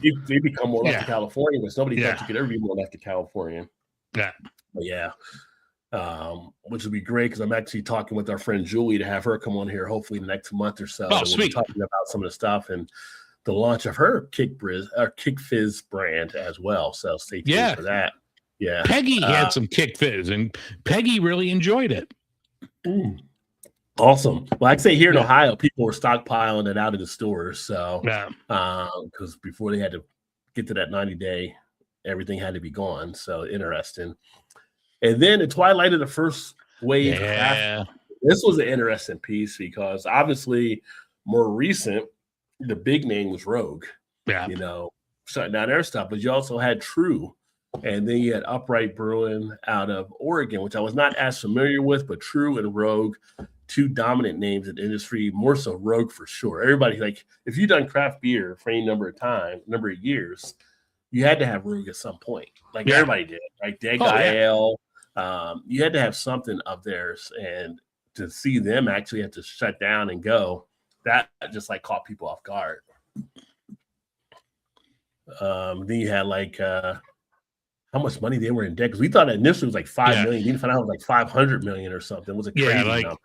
They become more like California, but nobody thought you could ever be more like California. Yeah, but which would be great because I'm actually talking with our friend Julie to have her come on here hopefully the next month or so. Oh, we'll sweet. be talking about some of the stuff and the launch of her Kick Fizz brand as well. So stay tuned for that. Yeah, Peggy had some Kick Fizz, and Peggy really enjoyed it. Awesome. Well, I'd say here in Ohio, people were stockpiling it out of the stores. So, because before they had to get to that 90-day, everything had to be gone. So interesting. And then the twilight of the first wave. This was an interesting piece because obviously more recent, the big name was Rogue. Yeah. Shutting down their stuff, but you also had True. And then you had Upright Brewing out of Oregon, which I was not as familiar with, but True and Rogue, two dominant names in the industry, more so Rogue for sure. Everybody, like, if you've done craft beer for any number of years, you had to have Rogue at some point. Like everybody did, like Dead Guy Ale. You had to have something of theirs. And to see them actually have to shut down and go, that just like caught people off guard. Then you had like how much money they were in debt, because we thought initially it was like $5 million. You didn't find out it was like $500 million or something. It was a crazy number.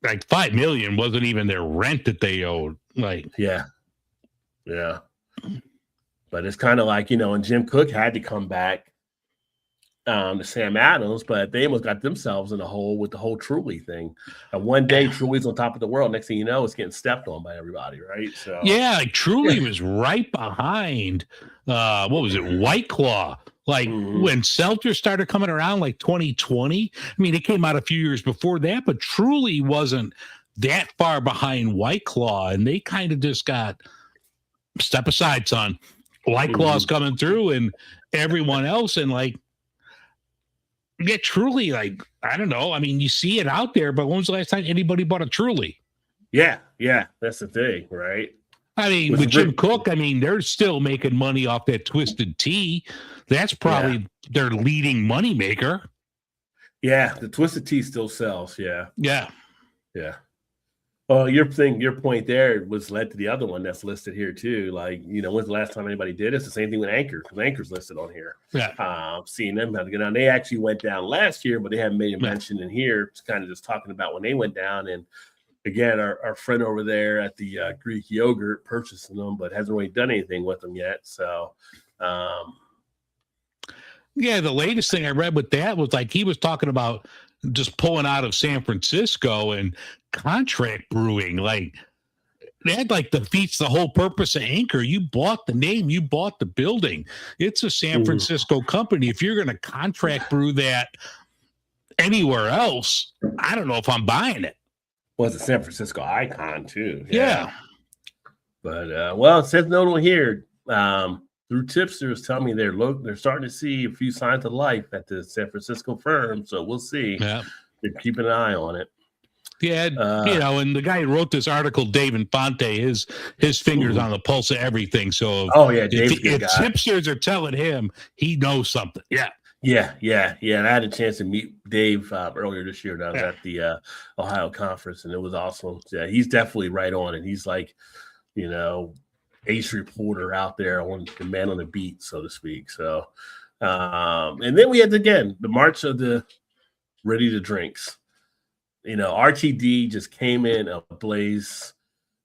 Like $5 million wasn't even their rent that they owed. Like yeah. But it's kind of like, and Jim Cook had to come back to Sam Adams, but they almost got themselves in a hole with the whole Truly thing. And one day Truly's on top of the world. Next thing you know, it's getting stepped on by everybody, right? So like Truly was right behind what was it, White Claw. Like when Seltzer started coming around, like 2020. I mean, it came out a few years before that, but Truly wasn't that far behind White Claw, and they kind of just got step aside, son. White Claw's coming through, and everyone else, and like. Yeah, Truly, like, I don't know. I mean, you see it out there, but when was the last time anybody bought a Truly? Yeah, that's the thing, right? I mean, with Jim Cook, I mean, they're still making money off that Twisted Tea. That's probably their leading money maker. Yeah, the Twisted Tea still sells, yeah. Yeah. Yeah. Well, your point there was led to the other one that's listed here too. Like, when's the last time anybody did it? It's the same thing with Anchor, because Anchor's listed on here. Yeah. Seeing them have to get down. They actually went down last year, but they haven't made a mention in here. It's kind of just talking about when they went down. And again, our friend over there at the Greek Yogurt purchasing them, but hasn't really done anything with them yet. So, yeah, the latest thing I read with that was like he was talking about just pulling out of San Francisco and contract brewing. Like that like defeats the whole purpose of Anchor. You bought the name, you bought the building. It's a San Francisco company. If you're going to contract brew that anywhere else, I don't know if I'm buying it. Well, it's a San Francisco icon too. Yeah. But well, it says no one here. Through tipsters tell me they're starting to see a few signs of life at the San Francisco firm. So we'll see. Yeah. They're keeping an eye on it. Yeah, and the guy who wrote this article, Dave Infante, his fingers on the pulse of everything. So if tipsters are telling him, he knows something. Yeah. And I had a chance to meet Dave earlier this year. I was at the Ohio conference, and it was awesome. Yeah, he's definitely right on it. He's like, ace reporter out there on the man on the beat, so to speak. So, and then we had the March of the Ready to Drinks. RTD just came in ablaze.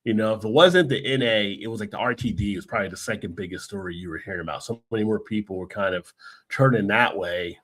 If it wasn't the NA, it was like the RTD was probably the second biggest story you were hearing about. So many more people were kind of turning that way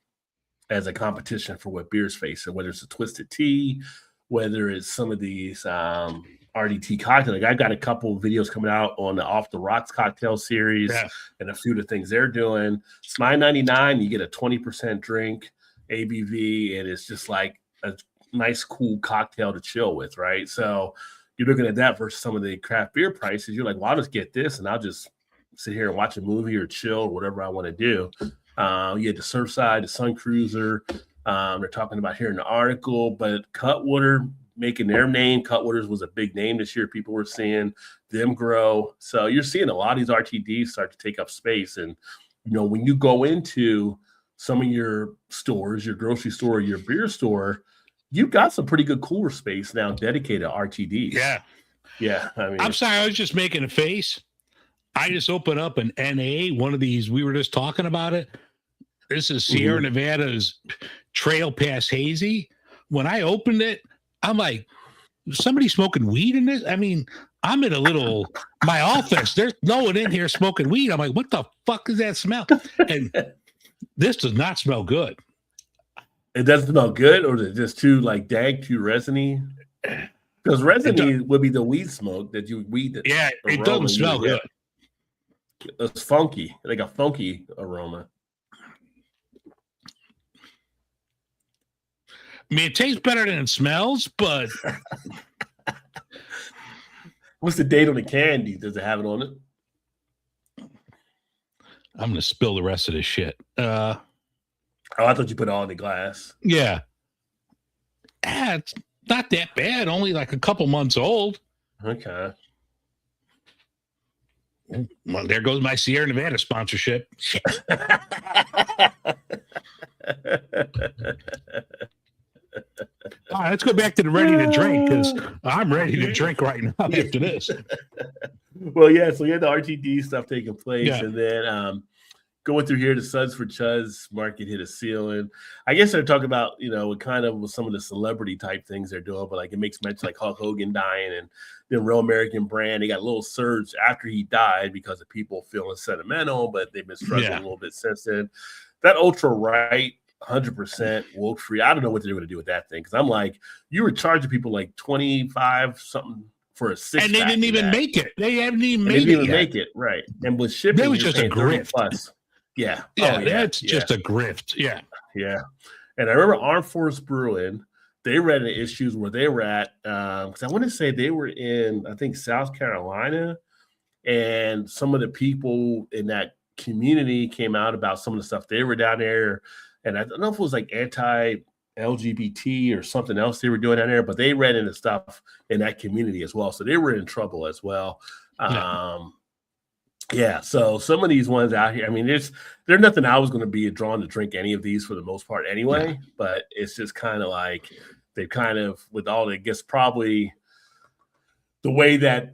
as a competition for what beers face. So whether it's a Twisted Tea, whether it's some of these RDT cocktail. Like I've got a couple of videos coming out on the Off the Rocks cocktail series and a few of the things they're doing. It's $9.99. You get a 20% drink ABV, and it's just like a nice, cool cocktail to chill with, right? So you're looking at that versus some of the craft beer prices. You're like, well, I'll just get this, and I'll just sit here and watch a movie or chill or whatever I want to do. You had the Surfside, the Sun Cruiser. They're talking about here in the article, but Cutwater making their name. Cutwaters was a big name this year. People were seeing them grow. So you're seeing a lot of these RTDs start to take up space. And, when you go into some of your stores, your grocery store, your beer store, you've got some pretty good cooler space now dedicated to RTDs. Yeah. I mean, I'm sorry. I was just making a face. I just opened up an NA, one of these. We were just talking about it. This is Sierra Nevada's Trail Pass Hazy. When I opened it, I'm like, somebody smoking weed in this? I mean, I'm in my office. There's no one in here smoking weed. I'm like, what the fuck is that smell? And this does not smell good. It doesn't smell good, or is it just too dank, too resiny? Because resiny would be the weed smoke that you weed. Yeah, it doesn't smell good. It's funky, like a funky aroma. I mean, it tastes better than it smells, but what's the date on the candy? Does it have it on it? I'm gonna spill the rest of this shit. I thought you put it all in the glass. Yeah. It's not that bad. Only like a couple months old. Okay. Well, there goes my Sierra Nevada sponsorship. All right, let's go back to the ready to drink, because I'm ready to drink right now after this. Well, yeah, so you had the RTD stuff taking place, and then going through here, the Suds for Chuds market hit a ceiling. I guess they're talking about, what kind of some of the celebrity type things they're doing, but it makes mention like Hulk Hogan dying, and then Real American Brand. They got a little surge after he died because of people feeling sentimental, but they've been struggling a little bit since then. That ultra right, 100% woke free. I don't know what they're going to do with that thing, because I'm like, you were charging people like 25 something for a 6-pack, and they didn't even make it. They haven't even made it. Make it right, and with shipping, it was just a grift. Plus. Yeah, that's just a grift. Yeah. And I remember Armed Force Brewing. They ran into issues where they were at, because I want to say they were in, I think, South Carolina, and some of the people in that community came out about some of the stuff they were down there. And I don't know if it was like anti-LGBT or something else they were doing down there, but they ran into stuff in that community as well. So they were in trouble as well. So some of these ones out here, I mean, there's nothing I was going to be drawn to drink any of these for the most part anyway, but it's just kind of like they kind of, with all, I guess, probably the way that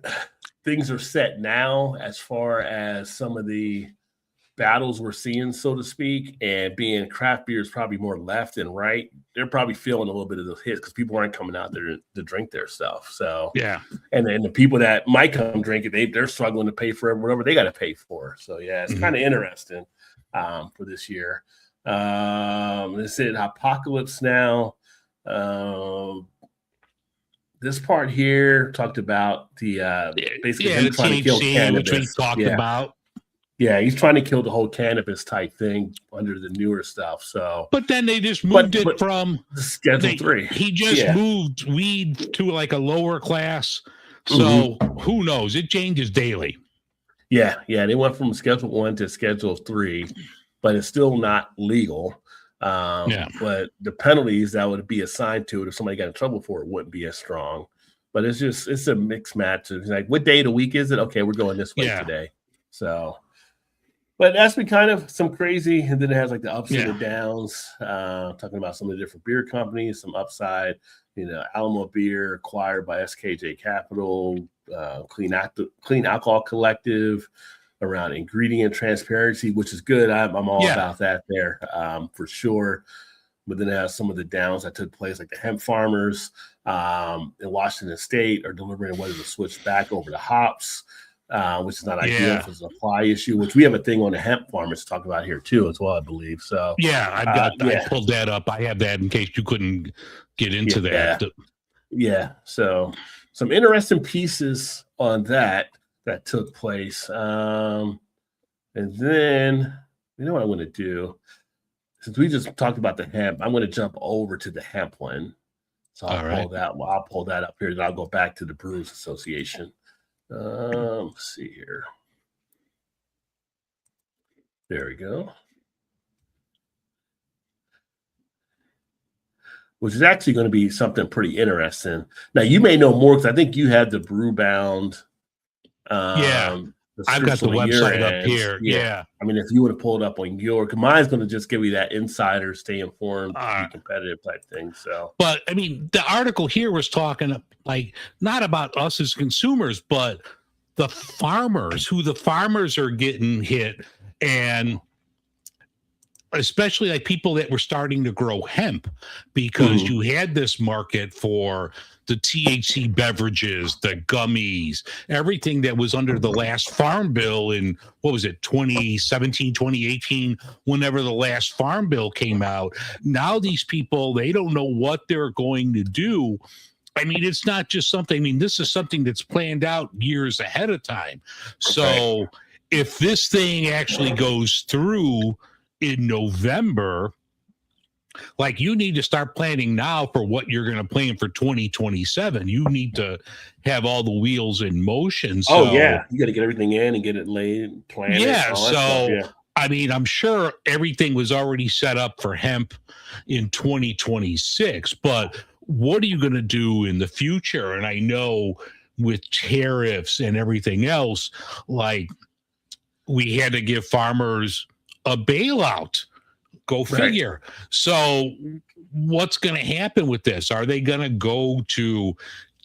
things are set now, as far as some of the battles we're seeing, so to speak, and being craft beer is probably more left and right, they're probably feeling a little bit of the hits because people aren't coming out there to drink their stuff. So Yeah. and then the people that might come drink it, they're struggling to pay for whatever they got to pay for. So yeah, it's kind of interesting for this year. This is Apocalypse Now. This part here talked about the basically him the trying to kill THC, cannabis. which we talked about. Yeah, he's trying to kill the whole cannabis type thing under the newer stuff. So, But then they just moved it from Schedule 3. He just moved weed to like a lower class. So who knows? It changes daily. Yeah, they went from Schedule 1 to Schedule 3, but it's still not legal. But the penalties that would be assigned to it if somebody got in trouble for it wouldn't be as strong. But it's a mixed match. It's like, what day of the week is it? Okay, we're going this way today. So, but that's been kind of some crazy, and then it has like the ups and the downs. Talking about some of the different beer companies, some upside. Alamo Beer acquired by SKJ Capital, Clean Alcohol Collective, around ingredient transparency, which is good. I'm all about that there for sure. But then it has some of the downs that took place, like the hemp farmers in Washington State are delivering whether to switch back over to hops, which is not ideal for the supply issue, which we have a thing on the hemp farmers to talk about here too as well, I believe. So I pulled that up. I have that in case you couldn't get into that. Yeah. So some interesting pieces on that took place. And then, you know what I'm going to do? Since we just talked about the hemp, I'm going to jump over to the hemp one. So I'll pull that up here, then I'll go back to the Brewers Association. Let's see here. There we go. Which is actually going to be something pretty interesting. Now, you may know more because I think you had the Brewbound. I've got the website up here. Yeah. I mean, if you would have pulled up on your, because mine's going to just give you that insider, stay informed, be competitive type thing. So, but I mean, the article here was talking like not about us as consumers, but the farmers, who the farmers are getting hit, and especially like people that were starting to grow hemp, because you had this market for the THC beverages, the gummies, everything that was under the last farm bill in, 2017, 2018, whenever the last farm bill came out. Now these people, they don't know what they're going to do. I mean, it's not just something, I mean, this is something that's planned out years ahead of time. So if this thing actually goes through in November, like, you need to start planning now for what you're going to plan for 2027. You need to have all the wheels in motion. So, you got to get everything in and get it laid, planned. I mean, I'm sure everything was already set up for hemp in 2026, but what are you going to do in the future? And I know with tariffs and everything else, like, we had to give farmers a bailout. Go figure. Right. So what's going to happen with this? Are they going to go to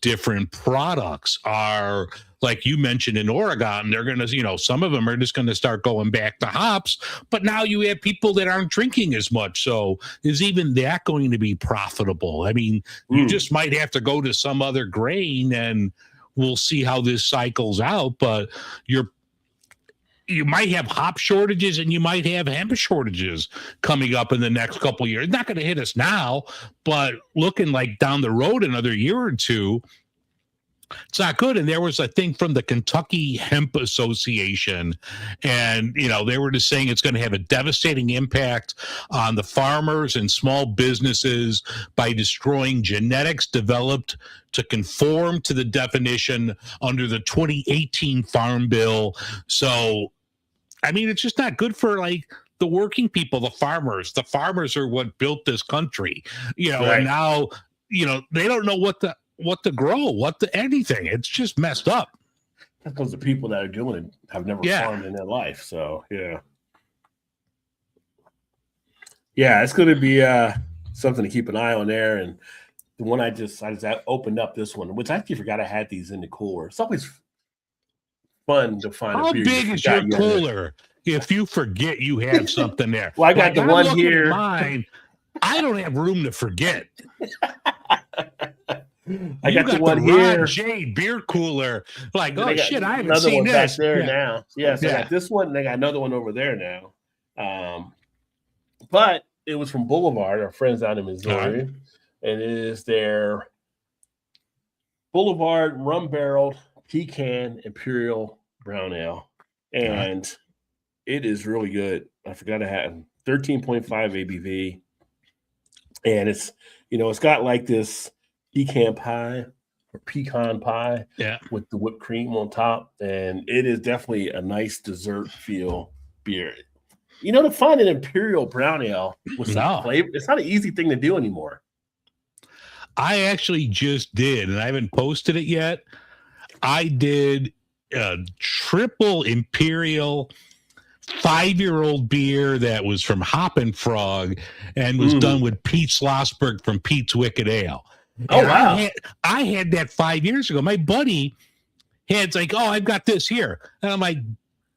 different products? Are, like you mentioned in Oregon, they're going to, some of them are just going to start going back to hops, but now you have people that aren't drinking as much. So is even that going to be profitable? I mean, you just might have to go to some other grain, and we'll see how this cycles out, but you might have hop shortages and you might have hemp shortages coming up in the next couple of years. It's not going to hit us now, but looking like down the road another year or two, it's not good. And there was a thing from the Kentucky Hemp Association, and they were just saying it's going to have a devastating impact on the farmers and small businesses by destroying genetics developed to conform to the definition under the 2018 Farm Bill. So, I mean, it's just not good for like the working people, the farmers. The farmers are what built this country, and now, they don't know what to grow, anything. It's just messed up. That's because the people that are doing it have never farmed in their life. So, it's going to be something to keep an eye on there. And the one I just opened up this one, which I actually forgot I had these in the cooler. It's always fun to find How a beer. big is your cooler if you forget you have something there? Well, I got the I'm one looking at here. Mine, I don't have room to forget. I got the one Ron here. J beer cooler. Like, And I oh got shit, I haven't another seen one back this. there Yeah. now. Yes, I Yeah. got this one, and I got another one over there now. But it was from Boulevard, our friends out in Missouri, and it is their Boulevard rum barreled pecan imperial brown ale, and it is really good. I forgot I had 13.5 ABV, and it's it's got like this pecan pie with the whipped cream on top, and it is definitely a nice dessert feel beer. To find an imperial brown ale with some flavor, it's not an easy thing to do anymore. I actually just did, and I haven't posted it yet. I did a triple imperial 5-year-old beer that was from Hop and Frog and was done with Pete Schlossberg from Pete's Wicked Ale. Oh, And wow. I had that 5 years ago. My buddy had like, oh, I've got this here. And I'm like,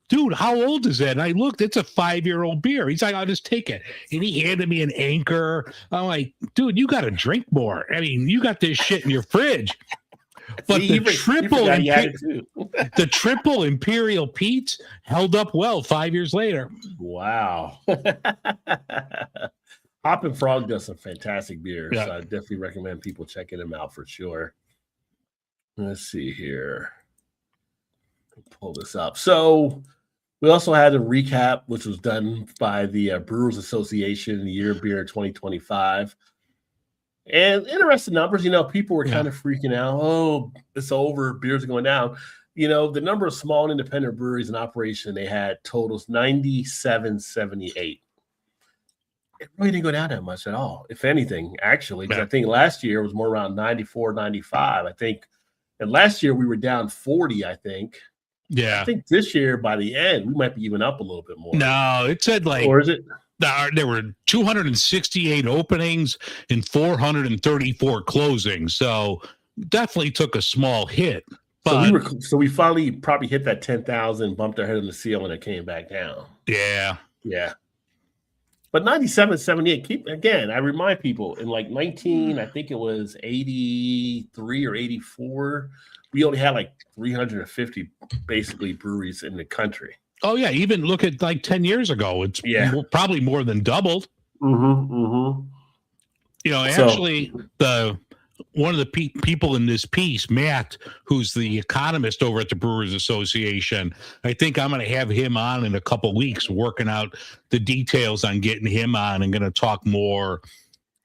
dude, how old is that? And I looked, it's a 5-year-old beer. He's like, I'll just take it. And he handed me an Anchor. I'm like, dude, you got to drink more. I mean, you got this shit in your fridge. But See, the triple imperial Pete's held up well 5 years later. Wow. Hop and Frog does some fantastic beers. Yeah. So I definitely recommend people checking them out for sure. Let's see here. Pull this up. So we also had a recap, which was done by the Brewers Association, the Year of Beer 2025. And interesting numbers, people were kind of freaking out. Oh, it's over. Beers are going down. The number of small and independent breweries in operation they had totals 9778. It really didn't go down that much at all, if anything, actually. Because I think last year was more around 94, 95. I think, and last year we were down 40, I think. Yeah. I think this year, by the end, we might be even up a little bit more. No, it said like, or is it? There were 268 openings and 434 closings. So definitely took a small hit. But So we finally probably hit that 10,000, bumped our head on the seal, and it came back down. Yeah. But 97, 78, I remind people, in like 19, I think it was 83 or 84, we only had like 350 basically breweries in the country. Oh, yeah. Even look at like 10 years ago. It's probably more than doubled. Actually, one of the people in this piece, Matt, who's the economist over at the Brewers Association, I think I'm going to have him on in a couple weeks, working out the details on getting him on and going to talk more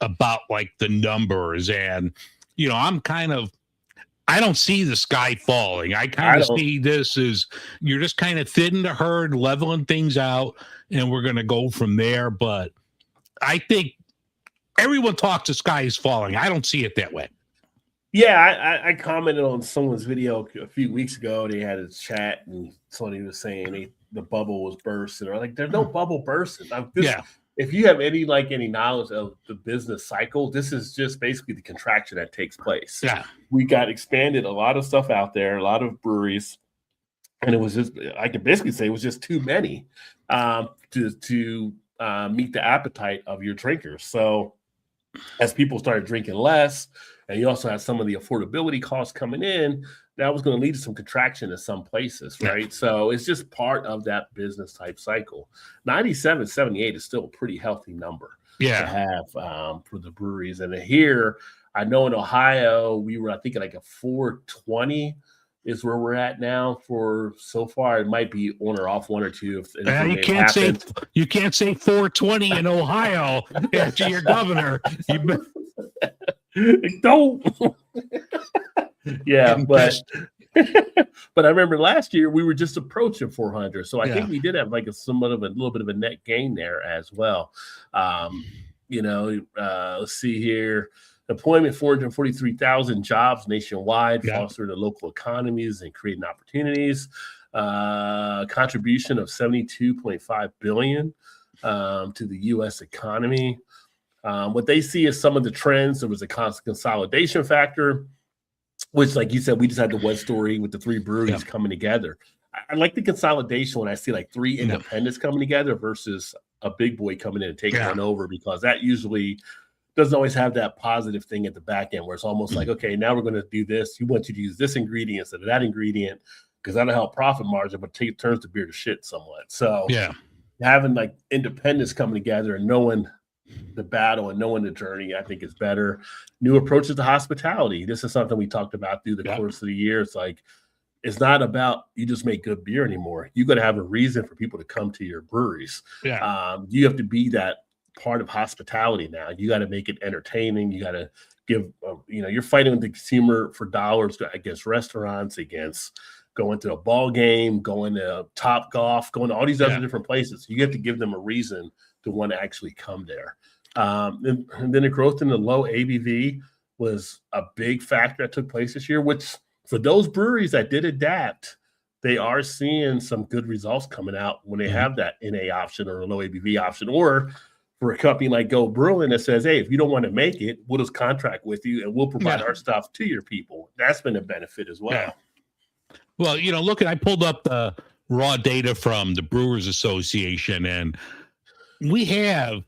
about like the numbers. And, I don't see the sky falling. I kind of see this as you're just kind of thinning the herd, leveling things out, and we're going to go from there. But I think everyone talks the sky is falling. I don't see it that way. Yeah, I commented on someone's video a few weeks ago. They had a chat, and somebody was saying the bubble was bursting. Or like, there's no bubble bursting. If you have any knowledge of the business cycle, this is just basically the contraction that takes place. Yeah. We got expanded a lot of stuff out there, a lot of breweries, and it was just, I can basically say it was just too many to meet the appetite of your drinkers. So as people started drinking less, and you also had some of the affordability costs coming in, that was going to lead to some contraction in some places, right? So it's just part of that business type cycle. 97, 78 is still a pretty healthy number to have for the breweries. And here, I know in Ohio, we were, I think, like a 420 is where we're at now for so far. It might be on or off one or two. You can't say 420 in Ohio after your governor. Don't. But I remember last year we were just approaching 400, so I think we did have like a little bit of a net gain there as well. Let's see here. Employment, 443,000 jobs nationwide, fostering the local economies and creating opportunities. Contribution of $72.5 billion to the U.S. economy. What they see is some of the trends. There was a consolidation factor, which, like you said, we just had the one story with the three breweries coming together. I like the consolidation when I see like three independents coming together versus a big boy coming in and taking one over, because that usually doesn't always have that positive thing at the back end where it's almost like, okay, now we're going to do this. You want you to use this ingredient instead of that ingredient because that'll help profit margin, but turns the beer to shit somewhat. So having like independents coming together and knowing the battle and knowing the journey, I think is better. New approaches to hospitality. This is something we talked about through the course of the year. It's like, it's not about you just make good beer anymore. You got to have a reason for people to come to your breweries. You have to be that part of hospitality now. You got to make it entertaining. You got to give, you're fighting with the consumer for dollars against restaurants, against going to a ball game, going to Top Golf, going to all these other different places. You have to give them a reason to want to actually come there. And then the growth in the low ABV was a big factor that took place this year, which for those breweries that did adapt, they are seeing some good results coming out when they have that NA option or a low ABV option, or for a company like Go Brewing that says, hey, if you don't want to make it, we'll just contract with you and we'll provide our stuff to your people. That's been a benefit as well. Well, look, I pulled up the raw data from the Brewers Association, and we have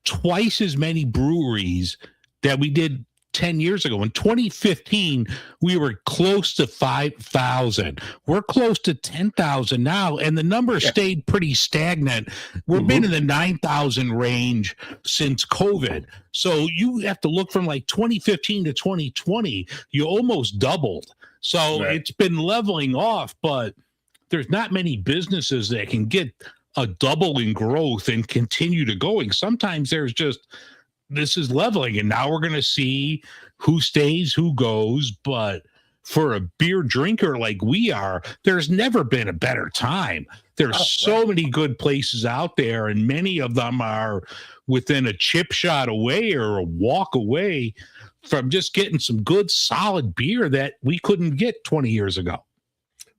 twice as many breweries that we did 10 years ago. In 2015, we were close to 5,000. We're close to 10,000 now, and the number stayed pretty stagnant. We've been in the 9,000 range since COVID. So you have to look from like 2015 to 2020, you almost doubled. So it's been leveling off, but there's not many businesses that can get a double in growth and continue to going. Sometimes there's just, this is leveling, and now we're going to see who stays, who goes. But for a beer drinker like we are, there's never been a better time. There's so many good places out there, and many of them are within a chip shot away or a walk away from just getting some good, solid beer that we couldn't get 20 years ago.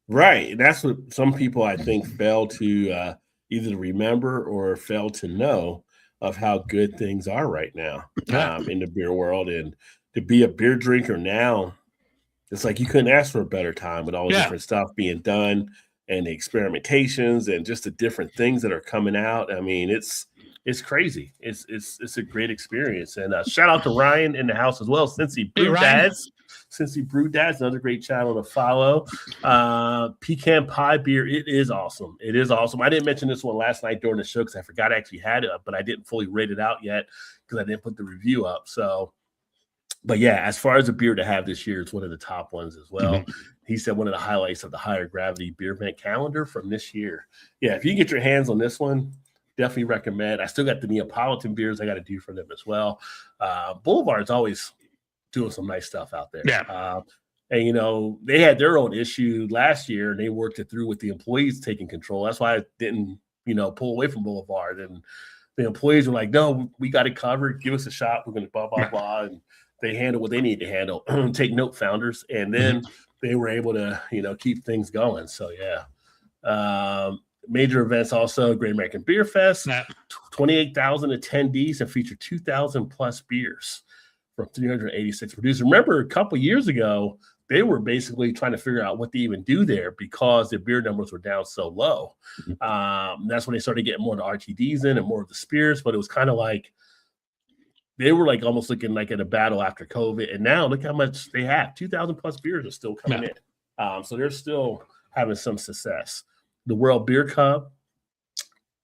Right. That's what some people, I think, fail to either remember or fail to know of how good things are right now in the beer world. And to be a beer drinker now, it's like you couldn't ask for a better time with all the different stuff being done and the experimentations and just the different things that are coming out. I mean, it's crazy. It's a great experience. And shout out to Ryan in the house as well, Cincy Brew Dads. Cincy Brew Dads, another great channel to follow. Pecan pie beer, it is awesome. It is awesome. I didn't mention this one last night during the show because I forgot I actually had it up, but I didn't fully rate it out yet because I didn't put the review up. So, but yeah, as far as a beer to have this year, it's one of the top ones as well. He said one of the highlights of the Higher Gravity Beer Event calendar from this year. Yeah, if you can get your hands on this one, definitely recommend. I still got the Neapolitan beers I got to do for them as well. Boulevard's always doing some nice stuff out there. And, they had their own issue last year, and they worked it through with the employees taking control. That's why I didn't, pull away from Boulevard. And the employees were like, no, we got it covered. Give us a shot. We're going to blah, blah, blah. And they handle what they need to handle. Take note, founders. And then they were able to, keep things going. So, major events also, Great American Beer Fest, 28,000 attendees and featured 2,000 plus beers from 386 producers. Remember, a couple years ago, they were basically trying to figure out what to even do there because their beer numbers were down so low. That's when they started getting more of the RTDs in and more of the spirits, but it was kind of like they were like almost looking like at a battle after COVID. And now look how much they have. 2,000 plus beers are still coming in. So they're still having some success. The World Beer Cup,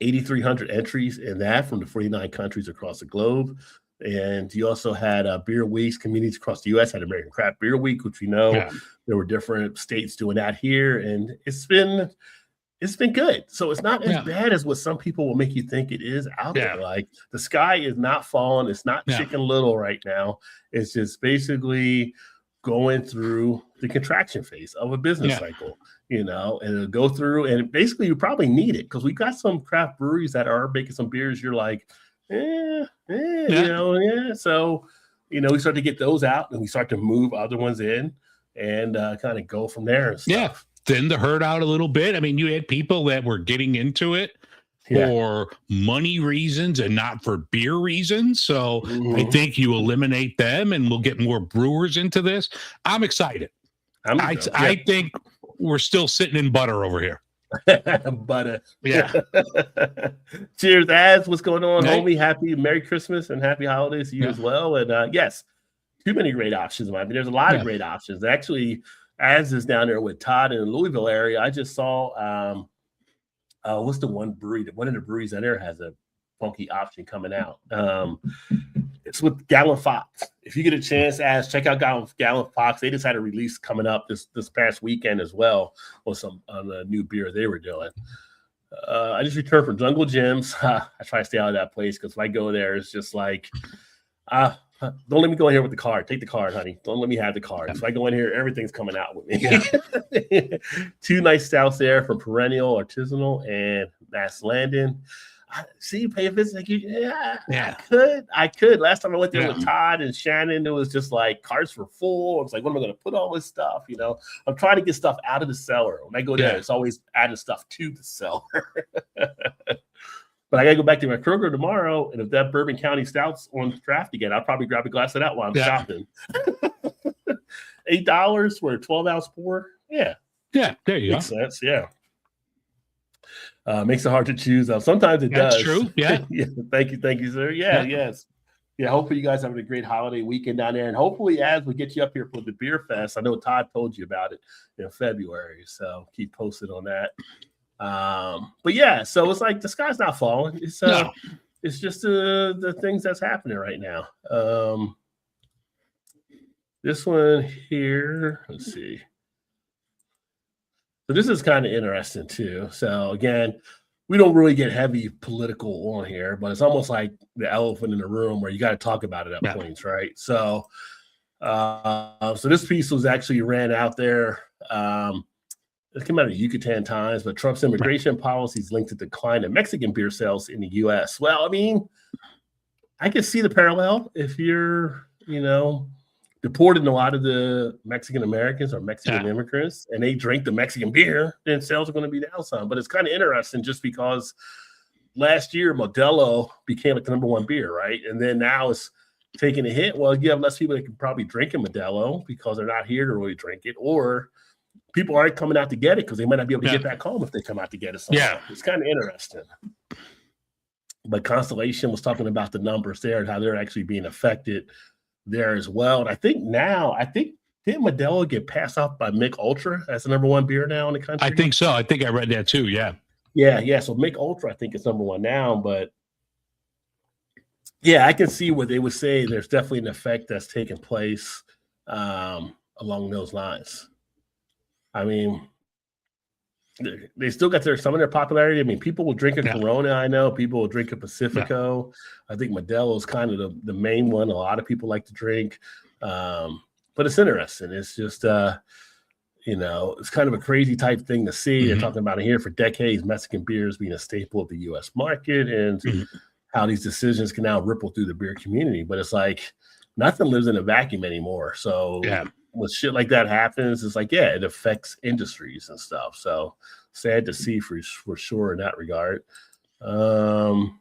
8,300 entries in that from the 49 countries across the globe. And you also had beer weeks, communities across the U.S. had American Craft Beer Week, which we know there were different states doing that here. And it's been good. So it's not as bad as what some people will make you think it is out there. Like the sky is not falling. It's not Chicken Little right now. It's just basically going through the contraction phase of a business cycle, and it'll go through, and basically you probably need it because we got some craft breweries that are making some beers. You're like, So, we start to get those out and we start to move other ones in and kind of go from there. And stuff. Thin the herd out a little bit. I mean, you had people that were getting into it for money reasons and not for beer reasons. So I think you eliminate them and we'll get more brewers into this. I'm excited. I think we're still sitting in butter over here. Butter. Yeah. Cheers, Az. What's going on, Hey. homie? Happy Merry Christmas and Happy Holidays to you as well. And yes, too many great options. I mean, there's a lot of great options. Actually, Az is down there with Todd in the Louisville area. I just saw what's the one brewery? One of the breweries in there has a funky option coming out. It's with Gallon Fox. If you get a chance, check out Gallon Fox. They just had a release coming up this past weekend as well on a new beer they were doing. I just returned from Jungle Gyms. I try to stay out of that place because if I go there, it's just like, don't let me go in here with the card. Take the card, honey. Don't let me have the card. If I go in here, everything's coming out with me. Two nice stouts there from Perennial, Artisanal, and Mass Landing. See, you pay a visit. I could. Last time I went there with Todd and Shannon, it was just like carts were full. I was like, what am I going to put all this stuff? You know, I'm trying to get stuff out of the cellar. When I go there, it's always adding stuff to the cellar. But I got to go back to my Kroger tomorrow, and if that Bourbon County Stout's on draft again, I'll probably grab a glass of that while I'm shopping. $8 for a 12-ounce pour? Yeah, there you Makes go. Makes sense, makes it hard to choose. Sometimes it does. That's true, yeah. Thank you, sir. Yes. Yeah, hopefully you guys having a great holiday weekend down there, and hopefully as we get you up here for the beer fest. I know Todd told you about it in February, so keep posted on that. But yeah, so it's like the sky's not falling. It's it's just the things that's happening right now. This one here, let's see. So this is kind of interesting too. So again, we don't really get heavy political on here, but it's almost like the elephant in the room where you got to talk about it at points, right? So, so this piece was actually ran out there. It came out of the Yucatan Times, but Trump's immigration policies linked to decline in Mexican beer sales in the U.S. Well, I mean, I can see the parallel. If you're, deporting a lot of the Mexican Americans or Mexican immigrants, and they drink the Mexican beer, then sales are going to be down some. But it's kind of interesting just because last year Modelo became like the number one beer, right? And then now it's taking a hit. Well, you have less people that can probably drink a Modelo because they're not here to really drink it, or people aren't coming out to get it because they might not be able to get back home if they come out to get it. Somewhere. It's kind of interesting. But Constellation was talking about the numbers there and how they're actually being affected there as well. And I think did Modelo get passed off by Mick Ultra as the number one beer now in the country? I think so. I think I read that too. Yeah. So Mick Ultra I think is number one now, but I can see what they would say. There's definitely an effect that's taking place along those lines. I mean, they still got some of their popularity. I mean, people will drink a Corona. I know people will drink a Pacifico. I think Modelo is kind of the main one. A lot of people like to drink, but it's interesting. It's just, it's kind of a crazy type thing to see. They're talking about it here for decades, Mexican beers being a staple of the U.S. market, and how these decisions can now ripple through the beer community. But it's like nothing lives in a vacuum anymore. So when shit like that happens, it's like, it affects industries and stuff. So sad to see for sure in that regard. And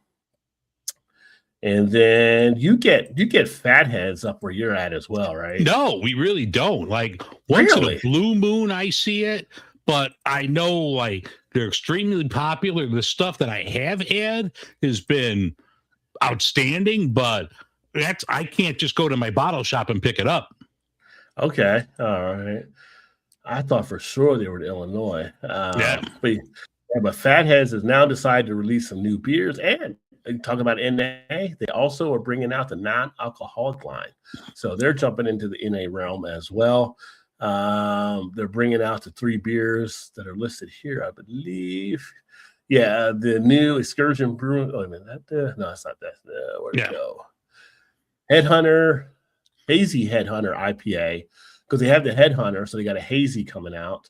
then you get fatheads up where you're at as well, right? No, we really don't. Like once in a blue moon, I see it, but I know like they're extremely popular. The stuff that I have had has been outstanding, but I can't just go to my bottle shop and pick it up. Okay, all right. I thought for sure they were in Illinois. But Fatheads has now decided to release some new beers, and talking about NA, they also are bringing out the non-alcoholic line. So they're jumping into the NA realm as well. They're bringing out the 3 beers that are listed here, I believe. Yeah, the new Excursion Brewing. Oh, I mean, no, it's not that. Where'd it go? Headhunter. Hazy Headhunter IPA, because they have the Headhunter, so they got a hazy coming out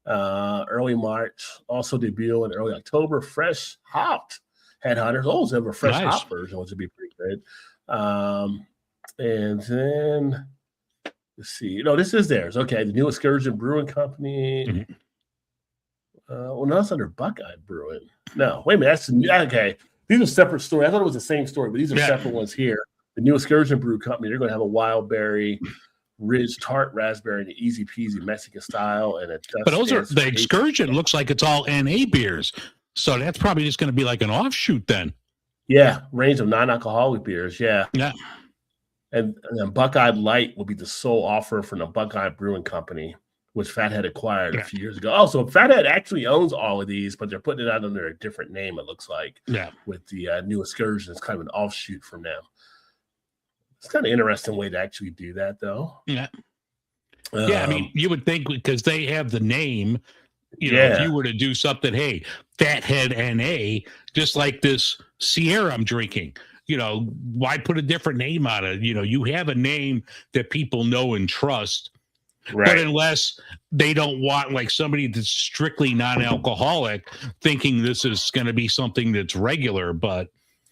early March, also debut in early October. Fresh hopped Headhunters. Always have a fresh hop version, which would be pretty good. And then let's see. No, this is theirs. Okay, the new Excursion Brewing Company. Well, no, that's under Buckeye Brewing. No, wait a minute. That's okay. These are separate stories. I thought it was the same story, but these are separate ones here. The New Excursion Brew Company, they're going to have a wild berry, ridge tart raspberry, and an easy peasy Mexican style, and a. But those are the Excursion. Looks like it's all NA beers, so that's probably just going to be like an offshoot then. Yeah, range of non-alcoholic beers. Yeah. And then Buckeye Light will be the sole offer from the Buckeye Brewing Company, which Fathead acquired a few years ago. Oh, so Fathead actually owns all of these, but they're putting it out under a different name, it looks like. Yeah. With the New Excursion, it's kind of an offshoot from them. It's kind of an interesting way to actually do that, though. Yeah. I mean, you would think because they have the name, you know, if you were to do something, hey, Fathead NA, just like this Sierra I'm drinking. You know, why put a different name on it? You know, you have a name that people know and trust. Right. But unless they don't want like somebody that's strictly non-alcoholic thinking this is going to be something that's regular. But,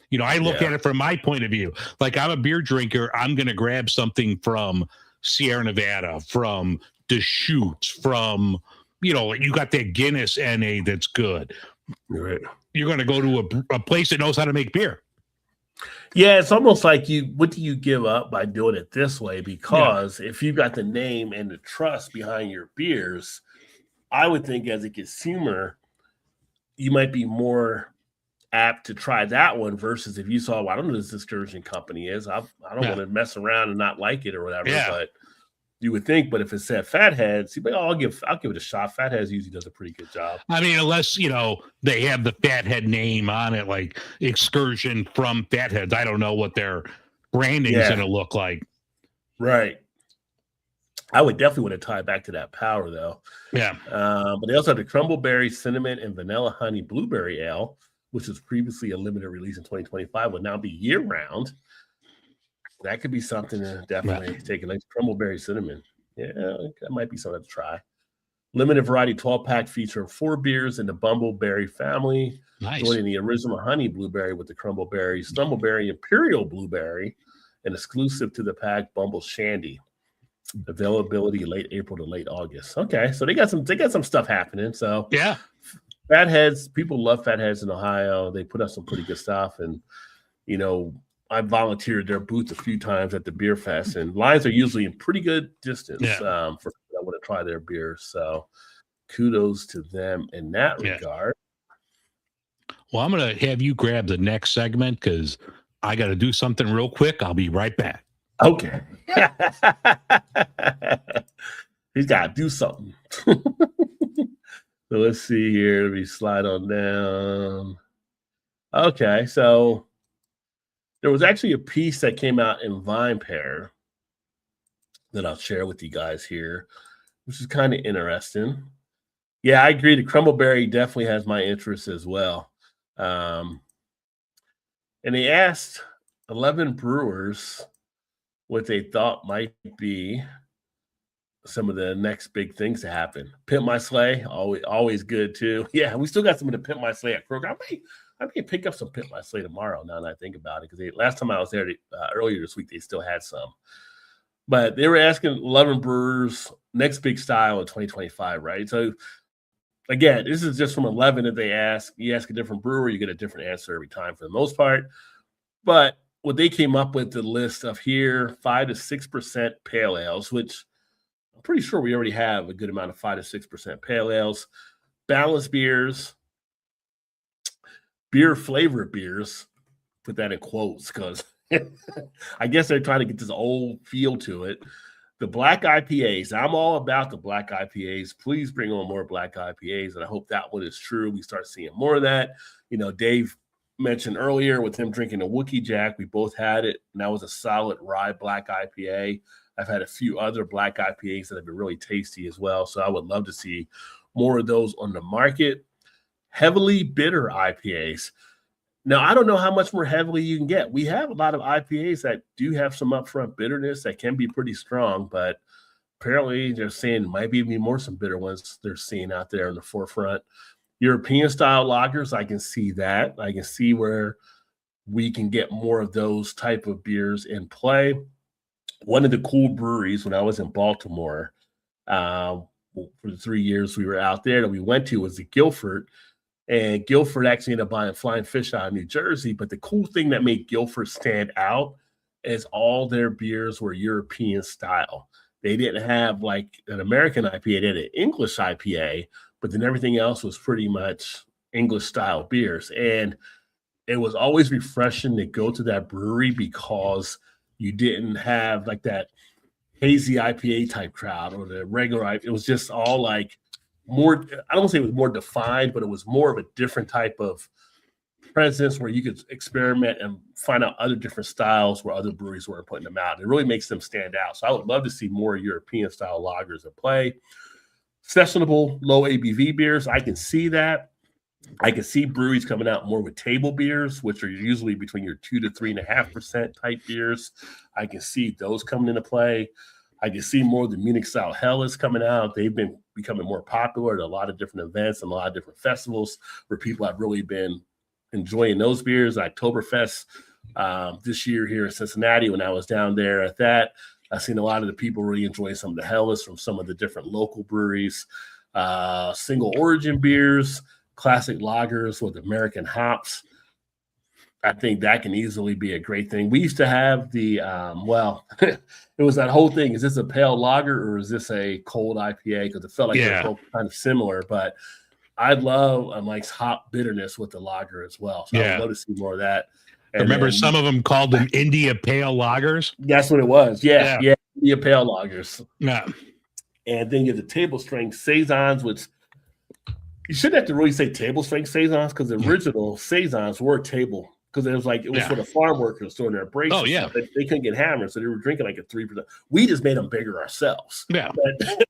you know, I look at it from my point of view. Like I'm a beer drinker. I'm going to grab something from Sierra Nevada, from Deschutes, from, you know, you got that Guinness NA that's good. Right. You're going to go to a place that knows how to make beer. Yeah, it's almost like what do you give up by doing it this way? Because if you've got the name and the trust behind your beers, I would think as a consumer, you might be more apt to try that one versus if you saw, well, I don't know who this Excursion company is. I don't want to mess around and not like it or whatever. But you would think, but if it said Fatheads, you'd be like, I'll give it a shot. Fatheads usually does a pretty good job. I mean, unless, you know, they have the Fathead name on it, like Excursion from Fatheads. I don't know what their branding is going to look like. Right. I would definitely want to tie back to that power, though. Yeah. But they also have the Crumbleberry Cinnamon and Vanilla Honey Blueberry Ale, which was previously a limited release in 2025, will now be year-round. That could be something to definitely take a look. Crumbleberry Cinnamon. Yeah, that might be something to try. Limited variety 12-pack feature of 4 beers in the Bumbleberry family. Nice. Joining the original Honey Blueberry with the Crumbleberry, Stumbleberry Imperial Blueberry, and exclusive to the pack Bumble Shandy. Availability late April to late August. Okay, so they got some stuff happening. So yeah, Fatheads, people love Fatheads in Ohio. They put out some pretty good stuff, and you know, I volunteered their booth a few times at the beer fest, and lines are usually in pretty good distance for people that want to try their beer. So kudos to them in that regard. Well, I'm going to have you grab the next segment because I got to do something real quick. I'll be right back. Okay. He's got to do something. So let's see here. Let me slide on down. Okay, so there was actually a piece that came out in VinePair that I'll share with you guys here, which is kind of interesting. Yeah, I agree. The Crumbleberry definitely has my interest as well. And they asked 11 brewers what they thought might be some of the next big things to happen. Pimp My Sleigh, always good too. Yeah, we still got some of the Pimp My Sleigh at Kroger. I may pick up some Pimp My Sleigh tomorrow now that I think about it, because last time I was there earlier this week, they still had some. But they were asking 11 brewers next big style in 2025, right? So again, this is just from 11 that they ask. You ask a different brewer, you get a different answer every time for the most part. But what they came up with the list of here, 5 to 6% pale ales, which I'm pretty sure we already have a good amount of 5 to 6% pale ales, balanced beers, beer flavored beers, put that in quotes because I guess they're trying to get this old feel to it. The black IPAs, I'm all about the black IPAs. Please bring on more black IPAs, and I hope that one is true. We start seeing more of that. You know, Dave mentioned earlier with him drinking a Wookie Jack, we both had it, and that was a solid rye black IPA. I've had a few other black IPAs that have been really tasty as well, so I would love to see more of those on the market. Heavily bitter IPAs. Now, I don't know how much more heavily you can get. We have a lot of IPAs that do have some upfront bitterness that can be pretty strong, but apparently they're saying might be even more some bitter ones they're seeing out there in the forefront. European style lagers, I can see that. I can see where we can get more of those type of beers in play. One of the cool breweries when I was in Baltimore, for the 3 years we were out there that we went to was the Guilford. And Guilford actually ended up buying Flying Fish out of New Jersey. But the cool thing that made Guilford stand out is all their beers were European style. They didn't have like an American IPA, they had an English IPA, but then everything else was pretty much English style beers. And it was always refreshing to go to that brewery because you didn't have like that hazy IPA type crowd or the regular IPA. It was just all like more, I don't want to say it was more defined, but it was more of a different type of presence where you could experiment and find out other different styles where other breweries weren't putting them out. It really makes them stand out. So I would love to see more European style lagers in play. Sessionable, low ABV beers, I can see that. I can see breweries coming out more with table beers, which are usually between your 2 to 3.5% type beers. I can see those coming into play. I can see more of the Munich style Helles coming out. They've been becoming more popular at a lot of different events and a lot of different festivals where people have really been enjoying those beers. Oktoberfest this year here in Cincinnati, when I was down there at that, I've seen a lot of the people really enjoy some of the Helles from some of the different local breweries. Single origin beers, classic lagers with American hops. I think that can easily be a great thing. We used to have the, it was that whole thing. Is this a pale lager or is this a cold IPA? Because it felt like they're both kind of similar. But I love a nice hop bitterness with the lager as well. So I would love to see more of that. And remember, some of them called them India Pale Lagers? That's what it was. Yeah. India Pale Lagers. Yeah. And then you have the table strength Saisons, which you shouldn't have to really say table strength Saisons because the original Saisons were table. Because it was for the farm workers doing their breaks. Oh, yeah. They couldn't get hammered, so they were drinking like a 3%. We just made them bigger ourselves. Yeah. But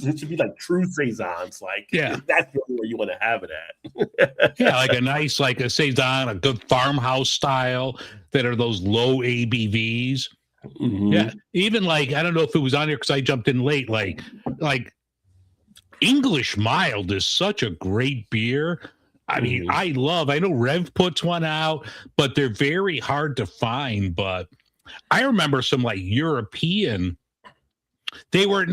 it should be like true Saisons. Like, that's the only way you want to have it at. Like a nice, like a Saison, a good farmhouse style that are those low ABVs. Mm-hmm. Yeah. Even like, I don't know if it was on here because I jumped in late. Like English Mild is such a great beer. I mean, I know Rev puts one out, but they're very hard to find. But I remember some like European, they were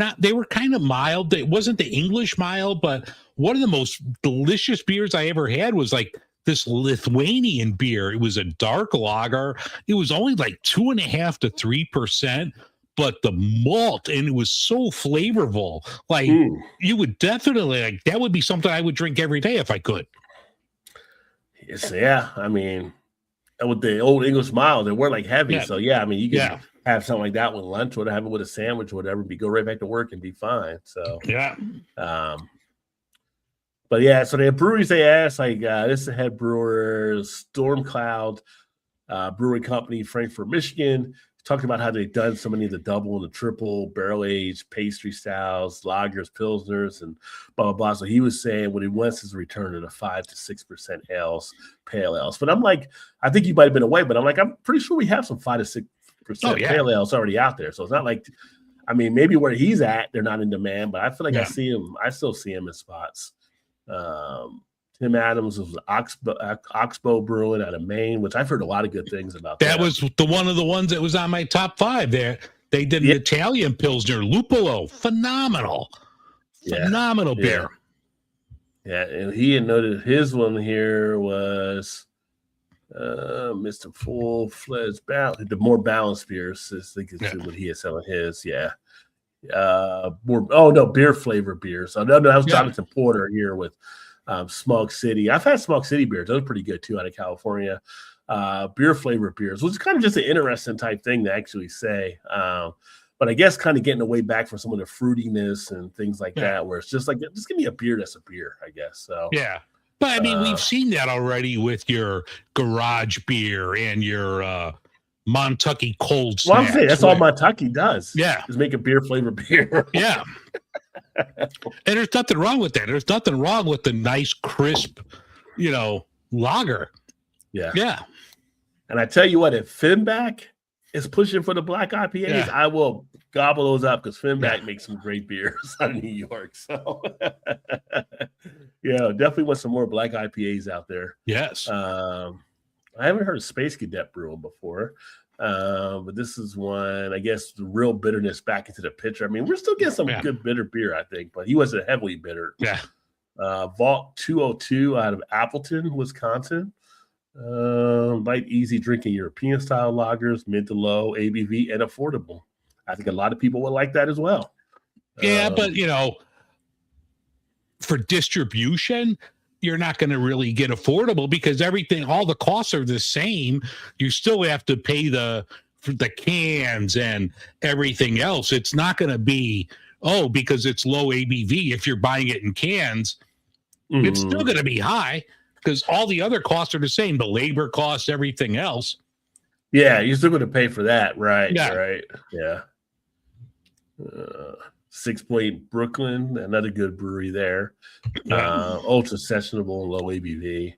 kind of mild. It wasn't the English mild, but one of the most delicious beers I ever had was like this Lithuanian beer. It was a dark lager. It was only like 2.5 to 3%. But the malt, and it was so flavorful. Like you would definitely like that would be something I would drink every day if I could. Yeah, I mean, with the old English mild, they weren't like heavy. So yeah, I mean, you can have something like that with lunch, or have it with a sandwich, or whatever. Go right back to work and be fine. So but yeah, so the breweries they asked, like this is the head brewer, Storm Cloud Brewing Company, Frankfort, Michigan. Talking about how they've done so many of the double and the triple barrel aged pastry styles, lagers, pilsners, and blah blah blah. So he was saying what he wants is a return to the 5 to 6% ales, pale ales. But I'm like, I think you might have been away, but I'm like, I'm pretty sure we have some 5 to 6% pale ales already out there. So it's not like, I mean, maybe where he's at, they're not in demand, but I feel like I still see him in spots. Tim Adams was Oxbow Brewing out of Maine, which I've heard a lot of good things about. That was one of the ones that was on my top 5 there. They did an Italian Pilsner, Lupolo. Phenomenal beer. Yeah, and he had noted his one here was Mr. Full-Fledged Balance, the more balanced beers. I think is what he is selling his. Yeah. Beer flavor beers. So, no, that was Jonathan Porter here with Smog City. I've had Smog City beers. Those are pretty good too out of California. Beer flavor beers, which is kind of just an interesting type thing to actually say. But I guess kind of getting away back from some of the fruitiness and things like that, where it's just like, just give me a beer that's a beer, I guess. So but I mean, we've seen that already with your garage beer and your Montucky cold snacks. Well, I'm saying that's all Montucky does. Yeah, is make a beer flavor beer. Yeah. And there's nothing wrong with that. There's nothing wrong with the nice, crisp, lager. Yeah. And I tell you what, if Finback is pushing for the black IPAs, I will gobble those up because Finback makes some great beers out of New York. So, definitely want some more black IPAs out there. Yes. I haven't heard of Space Cadet brewing before. But this is one, I guess, the real bitterness back into the pitcher. I mean, we're still getting some good bitter beer, I think, but he wasn't heavily bitter. Yeah. Vault 202 out of Appleton, Wisconsin. Light, easy drinking European style lagers, mid to low ABV and affordable. I think a lot of people would like that as well. Yeah, but for distribution, you're not going to really get affordable because all the costs are the same. You still have to pay for the cans and everything else. It's not going to be, because it's low ABV. If you're buying it in cans, it's still going to be high because all the other costs are the same. The labor costs, everything else. Yeah, you're still going to pay for that. Right. Yeah. Right. Yeah. 6 Point Brooklyn, another good brewery there. Ultra sessionable and low ABV.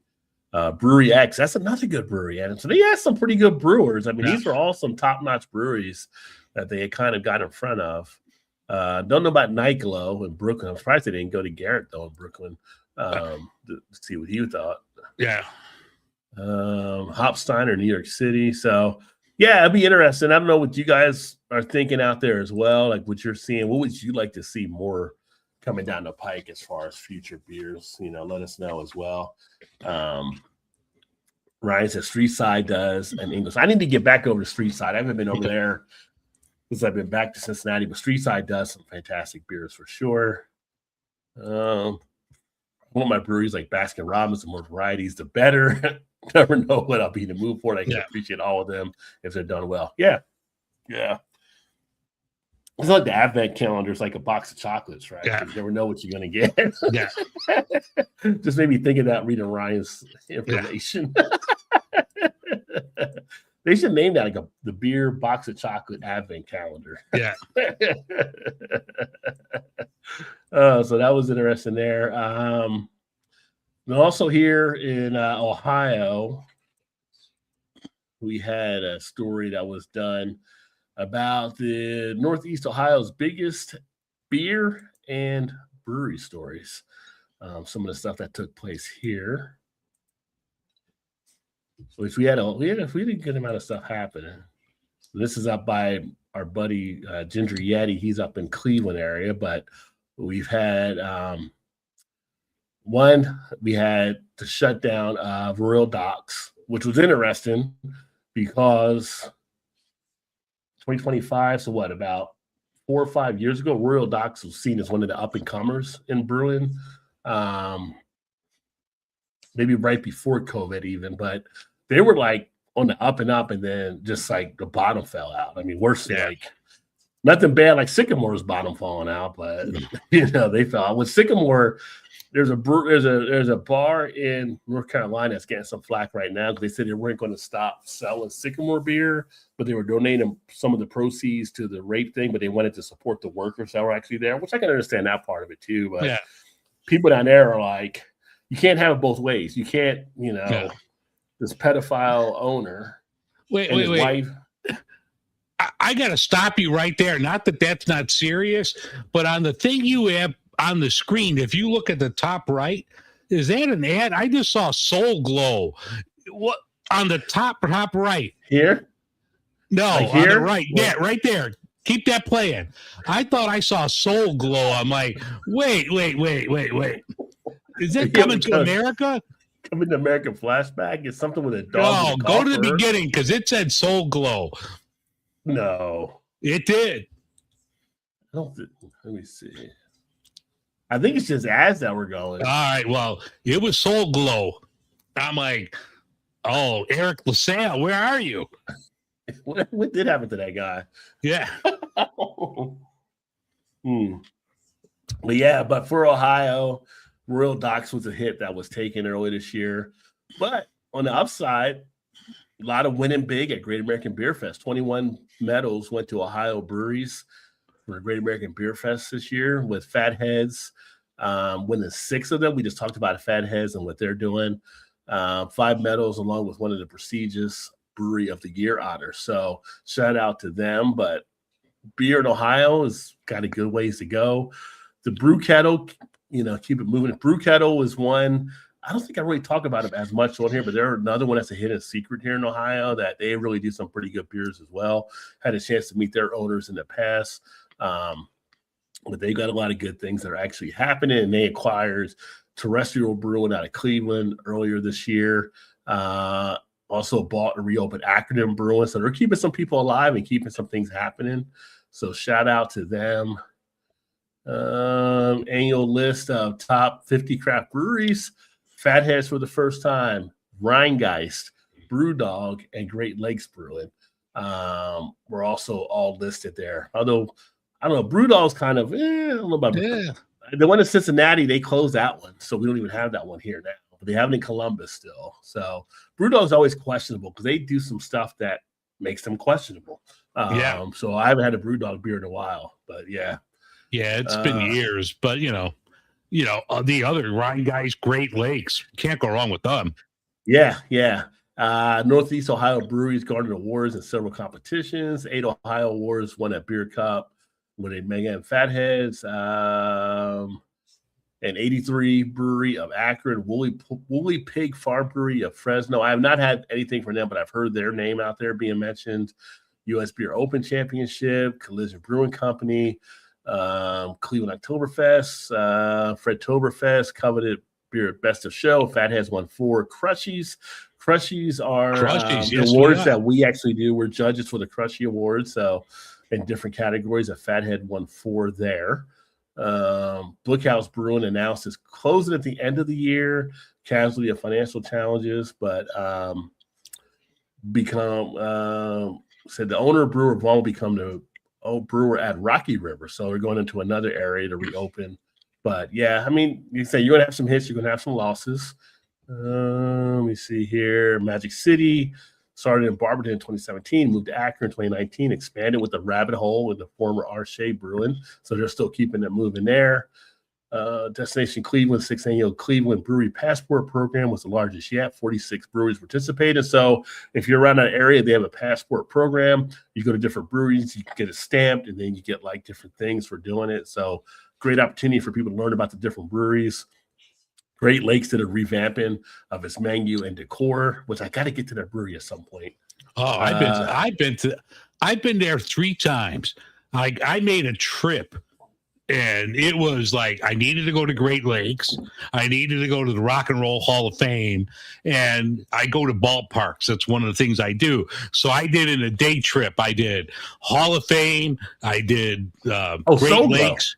Brewery X, that's another good brewery, Adam. So they had some pretty good brewers. I mean, these were all some top-notch breweries that they had kind of got in front of. Don't know about Night Glow in Brooklyn. I'm surprised they didn't go to Garrett, though, in Brooklyn to see what he thought. Yeah. Hopsteiner, New York City. So, yeah, it'd be interesting. I don't know what you guys are thinking out there as well, like what you're seeing. What would you like to see more coming down the pike as far as future beers? Let us know as well. Ryan says Street Side does and English. I need to get back over to Street Side. I haven't been over there since I've been back to Cincinnati, but Street Side does some fantastic beers for sure. One of my breweries like Baskin Robbins, the more varieties, the better. Never know what I'll be in the mood for. I can appreciate all of them if they're done well. Yeah. Yeah. It's like the Advent calendar is like a box of chocolates, right? Yeah. You never know what you're going to get. Yeah. Just made me think of that reading Ryan's information. They should name that like the beer box of chocolate Advent calendar. Yeah. So that was interesting there. And also here in Ohio, we had a story that was done about the Northeast Ohio's biggest beer and brewery stories. Some of the stuff that took place here. Which we had a good amount of stuff happening. This is up by our buddy Ginger Yeti. He's up in Cleveland area, but we've had we had the shutdown of Royal Docks, which was interesting because 2025, so what, about 4 or 5 years ago, Royal Docks was seen as one of the up-and-comers in brewing. Maybe right before COVID even, but they were like on the up and up, and then just like the bottom fell out. I mean, worse than like nothing bad like Sycamore's bottom falling out, but they fell out. With Sycamore, there's a bar in North Carolina that's getting some flack right now because they said they weren't going to stop selling Sycamore beer, but they were donating some of the proceeds to the rape thing, but they wanted to support the workers that were actually there, which I can understand that part of it too. But people down there are like, you can't have it both ways. You can't, this pedophile owner. Wait. Wife. I got to stop you right there. Not that that's not serious, but on the thing you have on the screen, if you look at the top right, is that an ad? I just saw Soul Glow. What on the top right? Here? No, like on here? the right. Yeah, right there. Keep that playing. I thought I saw Soul Glow. I'm like, wait. Is that coming to America? Coming to American Flashback? It's something with a dog. No, go to the beginning because it said Soul Glow. No. It did. Let me see. I think it's just ads that were going. All right, well, it was Soul Glow. I'm like, oh, Eric LaSalle, where are you? What did happen to that guy? Yeah. But yeah, but for Ohio, Royal Docks was a hit that was taken early this year. But on the upside, a lot of winning big at Great American Beer Fest. 21 medals went to Ohio breweries for Great American Beer Fest this year, with Fatheads winning 6 of them. We just talked about Fatheads and what they're doing. 5 medals along with one of the prestigious Brewery of the Year honors. So shout out to them. But beer in Ohio has got a good ways to go. The Brew Kettle, keep it moving. Brew Kettle is one I don't think I really talk about them as much on here, but they're another one that's a hidden secret here in Ohio that they really do some pretty good beers as well. Had a chance to meet their owners in the past. But they got a lot of good things that are actually happening. And they acquired Terrestrial Brewing out of Cleveland earlier this year. Also bought and reopened Acronym Brewing. So they're keeping some people alive and keeping some things happening. So shout out to them. Annual list of top 50 craft breweries. Fatheads for the first time, Rheingeist, Brewdog, and Great Lakes Brewing were also all listed there. Although, I don't know, Brewdog's kind of, I don't know about the one in Cincinnati, they closed that one. So we don't even have that one here now. But they have it in Columbus still. So Brewdog's always questionable because they do some stuff that makes them questionable. So I haven't had a Brewdog beer in a while, but yeah. Yeah, it's been years, but the other Rheingeist, Great Lakes, can't go wrong with them. Yeah. Northeast Ohio Breweries garnered awards in several competitions. 8 Ohio awards, won at Beer Cup with a Mega and Fatheads. And 83 Brewery of Akron, Woolly Pig Farm Brewery of Fresno. I have not had anything from them, but I've heard their name out there being mentioned. U.S. Beer Open Championship, Collision Brewing Company, Cleveland Oktoberfest, Fredtoberfest, Coveted Beer Best of Show. Fatheads won 4. Crushies are the awards that we actually do. We're judges for the Crushie Awards, so in different categories. A Fathead won 4 there. Bookhouse Brewing announced it's closing at the end of the year, casualty of financial challenges, but said the owner of Brewer Vaughn will become the brewer at Rocky River. So they're going into another area to reopen. But yeah, I mean, you say you're going to have some hits, you're going to have some losses. Let me see here. Magic City started in Barberton in 2017, moved to Akron in 2019, expanded with the Rabbit Hole with the former Arche Brewing. So they're still keeping it moving there. Destination Cleveland, 6th annual Cleveland Brewery Passport Program was the largest yet. 46 breweries participated. So if you're around that area, they have a passport program. You go to different breweries, you can get it stamped, and then you get like different things for doing it. So great opportunity for people to learn about the different breweries. Great Lakes did a revamping of its menu and decor, which I got to get to that brewery at some point. Oh, I've been there 3 times. I made a trip. And it was like I needed to go to Great Lakes. I needed to go to the Rock and Roll Hall of Fame. And I go to ballparks. That's one of the things I do. So I did in a day trip. I did Hall of Fame. I did Great Lakes.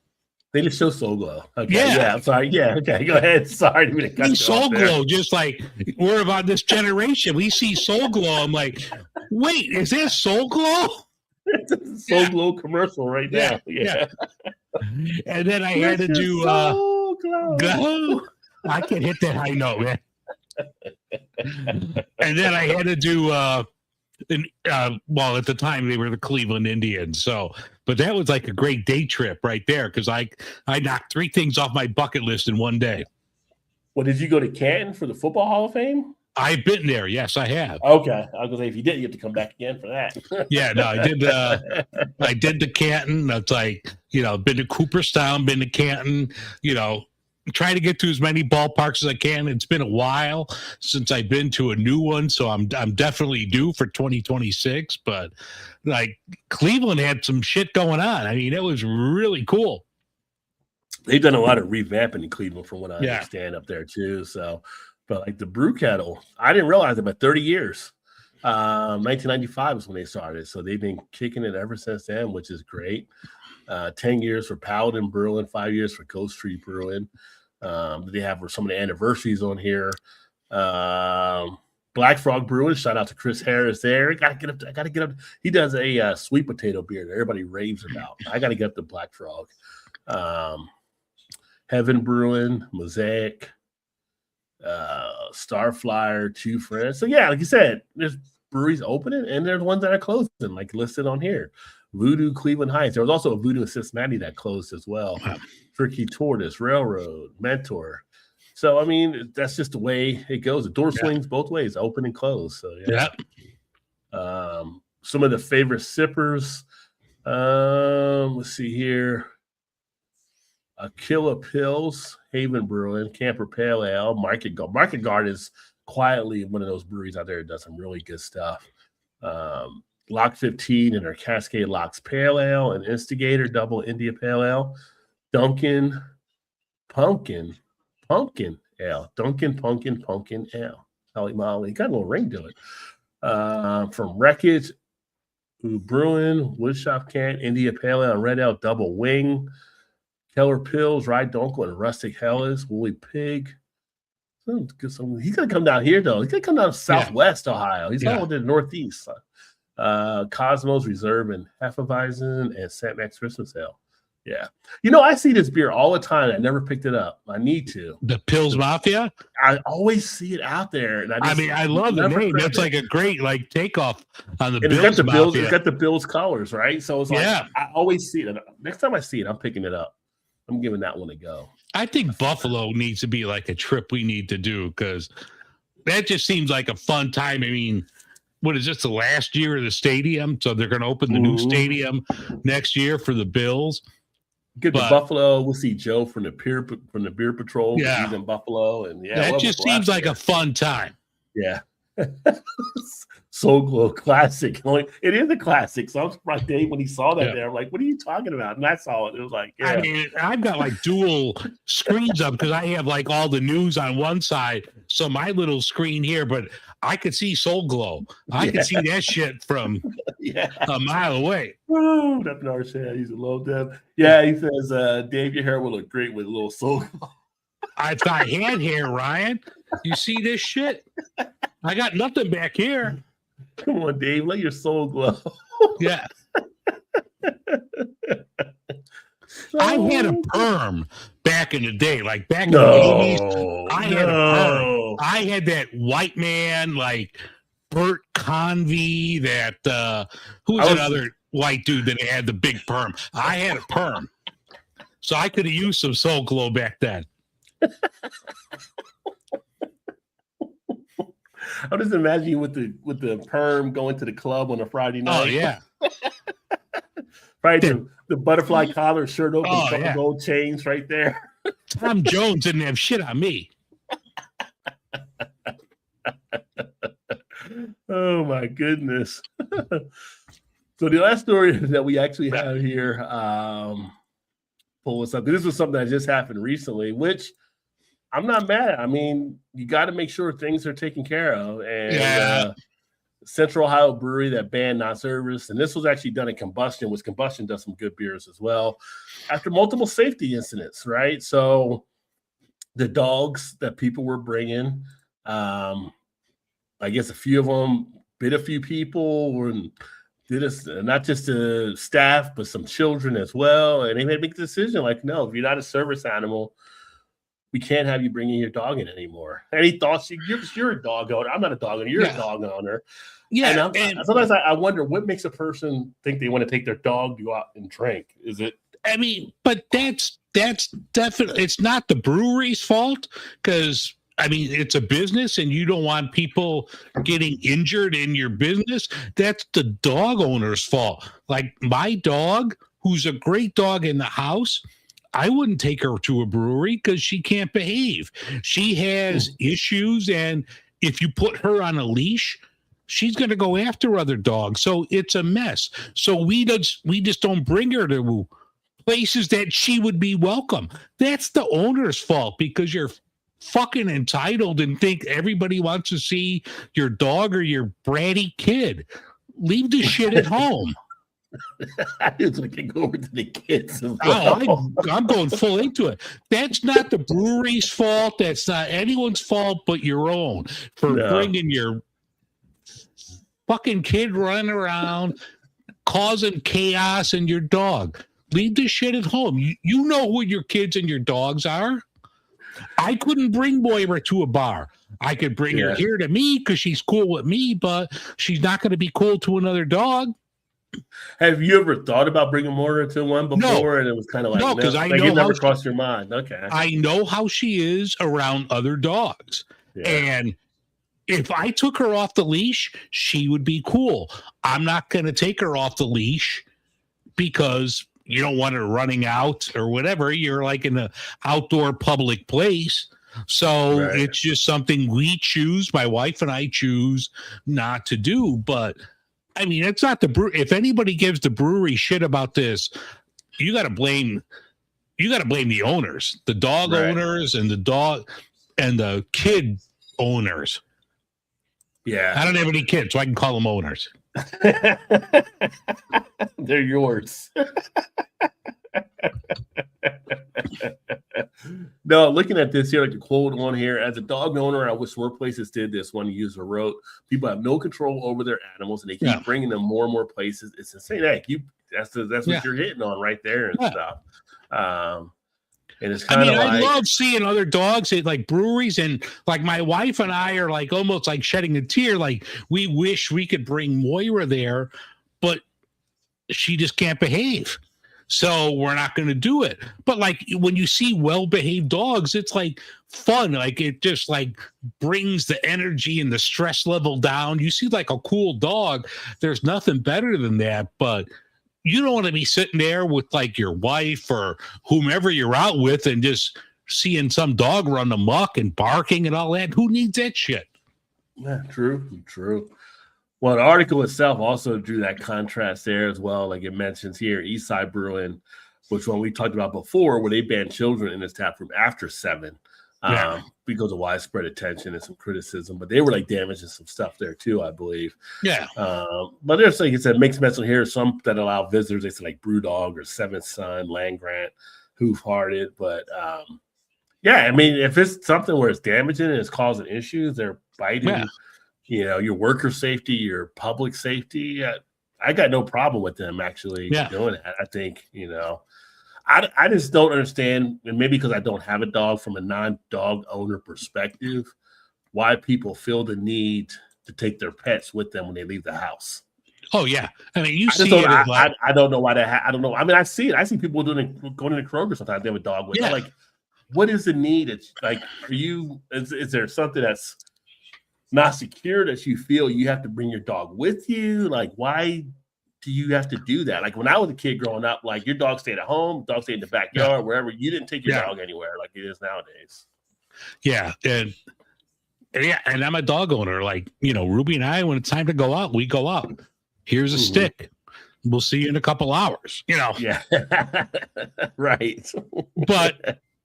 They just show Soul Glow. Okay, yeah. I'm sorry. Yeah, okay. Go ahead. Sorry. Soul Glow, just like we're about this generation. We see Soul Glow. I'm like, wait, is there Soul Glow? Soul Glow commercial right now. Yeah. And then I had to do Glow. I can hit that high note, man. And then I had to do well, at the time they were the Cleveland Indians. So, but that was like a great day trip right there because I knocked 3 things off my bucket list in one day. Well, did you go to Canton for the Football Hall of Fame? I've been there. Yes, I have. Okay. I was gonna say if you didn't, you have to come back again for that. Yeah, no, I did. I did the Canton. That's like, been to Cooperstown, been to Canton, try to get to as many ballparks as I can. It's been a while since I've been to a new one, so I'm definitely due for 2026. But like Cleveland had some shit going on. I mean, it was really cool. They've done a lot of revamping in Cleveland from what I understand up there too. So, but like the Brew Kettle, I didn't realize it, but 30 years. 1995 was when they started. So they've been kicking it ever since then, which is great. 10 years for Paladin Brewing, 5 years for Ghost Tree Brewing. They have some of the anniversaries on here. Black Frog Brewing, shout out to Chris Harris there. I gotta get up. He does a sweet potato beer that everybody raves about. I gotta get up to Black Frog. Heaven Brewing, Mosaic, Starflyer, Two Friends. So yeah, like you said, there's breweries opening and there's ones that are closing, like listed on here. Voodoo Cleveland Heights. There was also a Voodoo in Cincinnati that closed as well. Tricky Tortoise, Railroad, Mentor. So I mean, that's just the way it goes. The door swings both ways, open and close. So yeah. Some of the favorite sippers. Let's see here. Killer Pills, Haven Brewing, Camper Pale Ale, Market Guard. Market Guard is quietly one of those breweries out there that does some really good stuff. Lock 15 and our Cascade Locks Pale Ale, and Instigator Double India Pale Ale, Dunkin' Pumpkin Ale, Dunkin' Pumpkin Ale. Holy moly, got a little ring to it. From Wreckage, Brewing, Woodshop Can, India Pale Ale, and Red Ale Double Wing, Keller Pills, Rye Dunkel, and Rustic Hellas, Woolly Pig. He's gonna come down here though. He's gonna come down to Southwest Ohio. He's going to the Northeast. Cosmos Reserve and Hefeweizen and St. Max Christmas Ale. Yeah, I see this beer all the time. I never picked it up. I need to. The Pills Mafia. I always see it out there, and I love the name. That's like a great takeoff on the Bills. It's got the Mafia. Bills. It's got the Bills colors, right? So it's like I always see it. Next time I see it, I'm picking it up. I'm giving that one a go. I think Buffalo needs to be like a trip we need to do, because that just seems like a fun time. I mean, what is this, the last year of the stadium? So they're going to open the new stadium next year for the Bills. Get to Buffalo. We'll see Joe from the Beer Patrol. He's in Buffalo, and that just seems like a fun time. Yeah. Soul Glow classic. It is a classic. So I'm surprised Dave when he saw that there. I'm like, what are you talking about? And I saw it. It was like, I mean, I've got dual screens up because I have all the news on one side. So my little screen here, but I could see Soul Glow. I could see that shit from a mile away. Oh, that Narshad, he's a little Deb. Yeah, he says, Dave, your hair will look great with a little Soul Glow. I thought had hair, Ryan. You see this shit? I got nothing back here. Come on, Dave, let your soul glow. Yeah. I had a perm back in the day, back in the 80s. I had a perm. I had that white man, Bert Convey, who was another white dude that had the big perm. I had a perm. So I could have used some Soul Glow back then. I'm just imagining you with the perm going to the club on a Friday night. Oh yeah, right. The butterfly collar, shirt open, gold chains right there. Tom Jones didn't have shit on me. Oh my goodness. So the last story that we actually have here, pull us up. This was something that just happened recently, which I'm not mad at. I mean, you got to make sure things are taken care of. And Central Ohio Brewery that banned non-service, and this was actually done in Combustion, which Combustion does some good beers as well, after multiple safety incidents, right? So the dogs that people were bringing, I guess a few of them bit a few people, and did this, not just the staff, but some children as well. And they made a big decision, no, if you're not a service animal, we can't have you bringing your dog in anymore. Any thoughts? You're a dog owner. I'm not a dog owner. You're a dog owner. Yeah. And sometimes I wonder what makes a person think they want to take their dog to go out and drink. Is it? I mean, but that's definitely, it's not the brewery's fault, because it's a business and you don't want people getting injured in your business. That's the dog owner's fault. My dog, who's a great dog in the house, I wouldn't take her to a brewery because she can't behave. She has issues, and if you put her on a leash, she's going to go after other dogs. So it's a mess. So we just don't bring her to places that she would be welcome. That's the owner's fault, because you're fucking entitled and think everybody wants to see your dog or your bratty kid. Leave the shit at home. I just want to go over to the kids. Well. I'm going full into it. That's not the brewery's fault. That's not anyone's fault but your own for bringing your fucking kid running around, causing chaos and your dog. Leave the shit at home. You know who your kids and your dogs are. I couldn't bring Moira to a bar. I could bring her here to me because she's cool with me, but she's not going to be cool to another dog. Have you ever thought about bringing Moira to one before? No. And it was kind of no, because I know it never crossed your mind. Okay, I know how she is around other dogs, and if I took her off the leash, she would be cool. I'm not going to take her off the leash because you don't want it running out or whatever. You're like in an outdoor public place. So Right. it's just something we choose, my wife and I choose not to do. But I mean, it's not the brew. If anybody gives the brewery shit about this, you got to blame the owners, the dog Right. owners and the kid owners. Yeah. I don't have any kids, so I can call them owners. They're yours. No, looking at this here, like the quote on here, as a dog owner, I wish more places did this. One user wrote, "People have no control over their animals, and they keep Yeah. bringing them more and more places. It's insane. Hey, that's what Yeah. you're hitting on right there and Yeah. stuff." And it's I kind mean, of I like, love seeing other dogs at like breweries, and like my wife and I are like almost like shedding a tear. Like we wish we could bring Moira there, but she just can't behave. So we're not going to do it. But like when you see well-behaved dogs, it's like fun. Like it just like brings the energy and the stress level down. You see like a cool dog, there's nothing better than that. But you don't want to be sitting there with like your wife or whomever you're out with and just seeing some dog run amok and barking and all that. Who needs that shit? yeah, true. Well, the article itself also drew that contrast there as well. Like it mentions here, Eastside Brewing, which one we talked about before, where they banned children in this tap room after 7, Yeah. because of widespread attention and some criticism. But they were like damaging some stuff there too, I believe. Yeah. But there's like it's a mixed message here. Some that allow visitors, they say like Brewdog or Seventh Son, Land Grant, Hoof Hearted. But yeah, I mean, if it's something where it's damaging and it's causing issues, they're biting. Yeah. Your worker safety, your public safety. I got no problem with them actually doing it. I think, I just don't understand, and maybe because I don't have a dog from a non-dog owner perspective, why people feel the need to take their pets with them when they leave the house. Oh yeah. I mean, you I just see don't, it. as like, I don't know why that. I don't know. I mean, I see it. I see people going to Kroger sometimes. They have a dog with. Yeah. I'm like, what is the need? It's like, is there something that's not secure that you feel you have to bring your dog with you? Like, why do you have to do that? Like when I was a kid growing up, like your dog stayed at home, dog stayed in the backyard, wherever. You didn't take your dog anywhere like it is nowadays. Yeah. And I'm a dog owner. Like, Ruby and I, when it's time to go out, we go out. Here's a stick. We'll see you in a couple hours, Yeah. Right.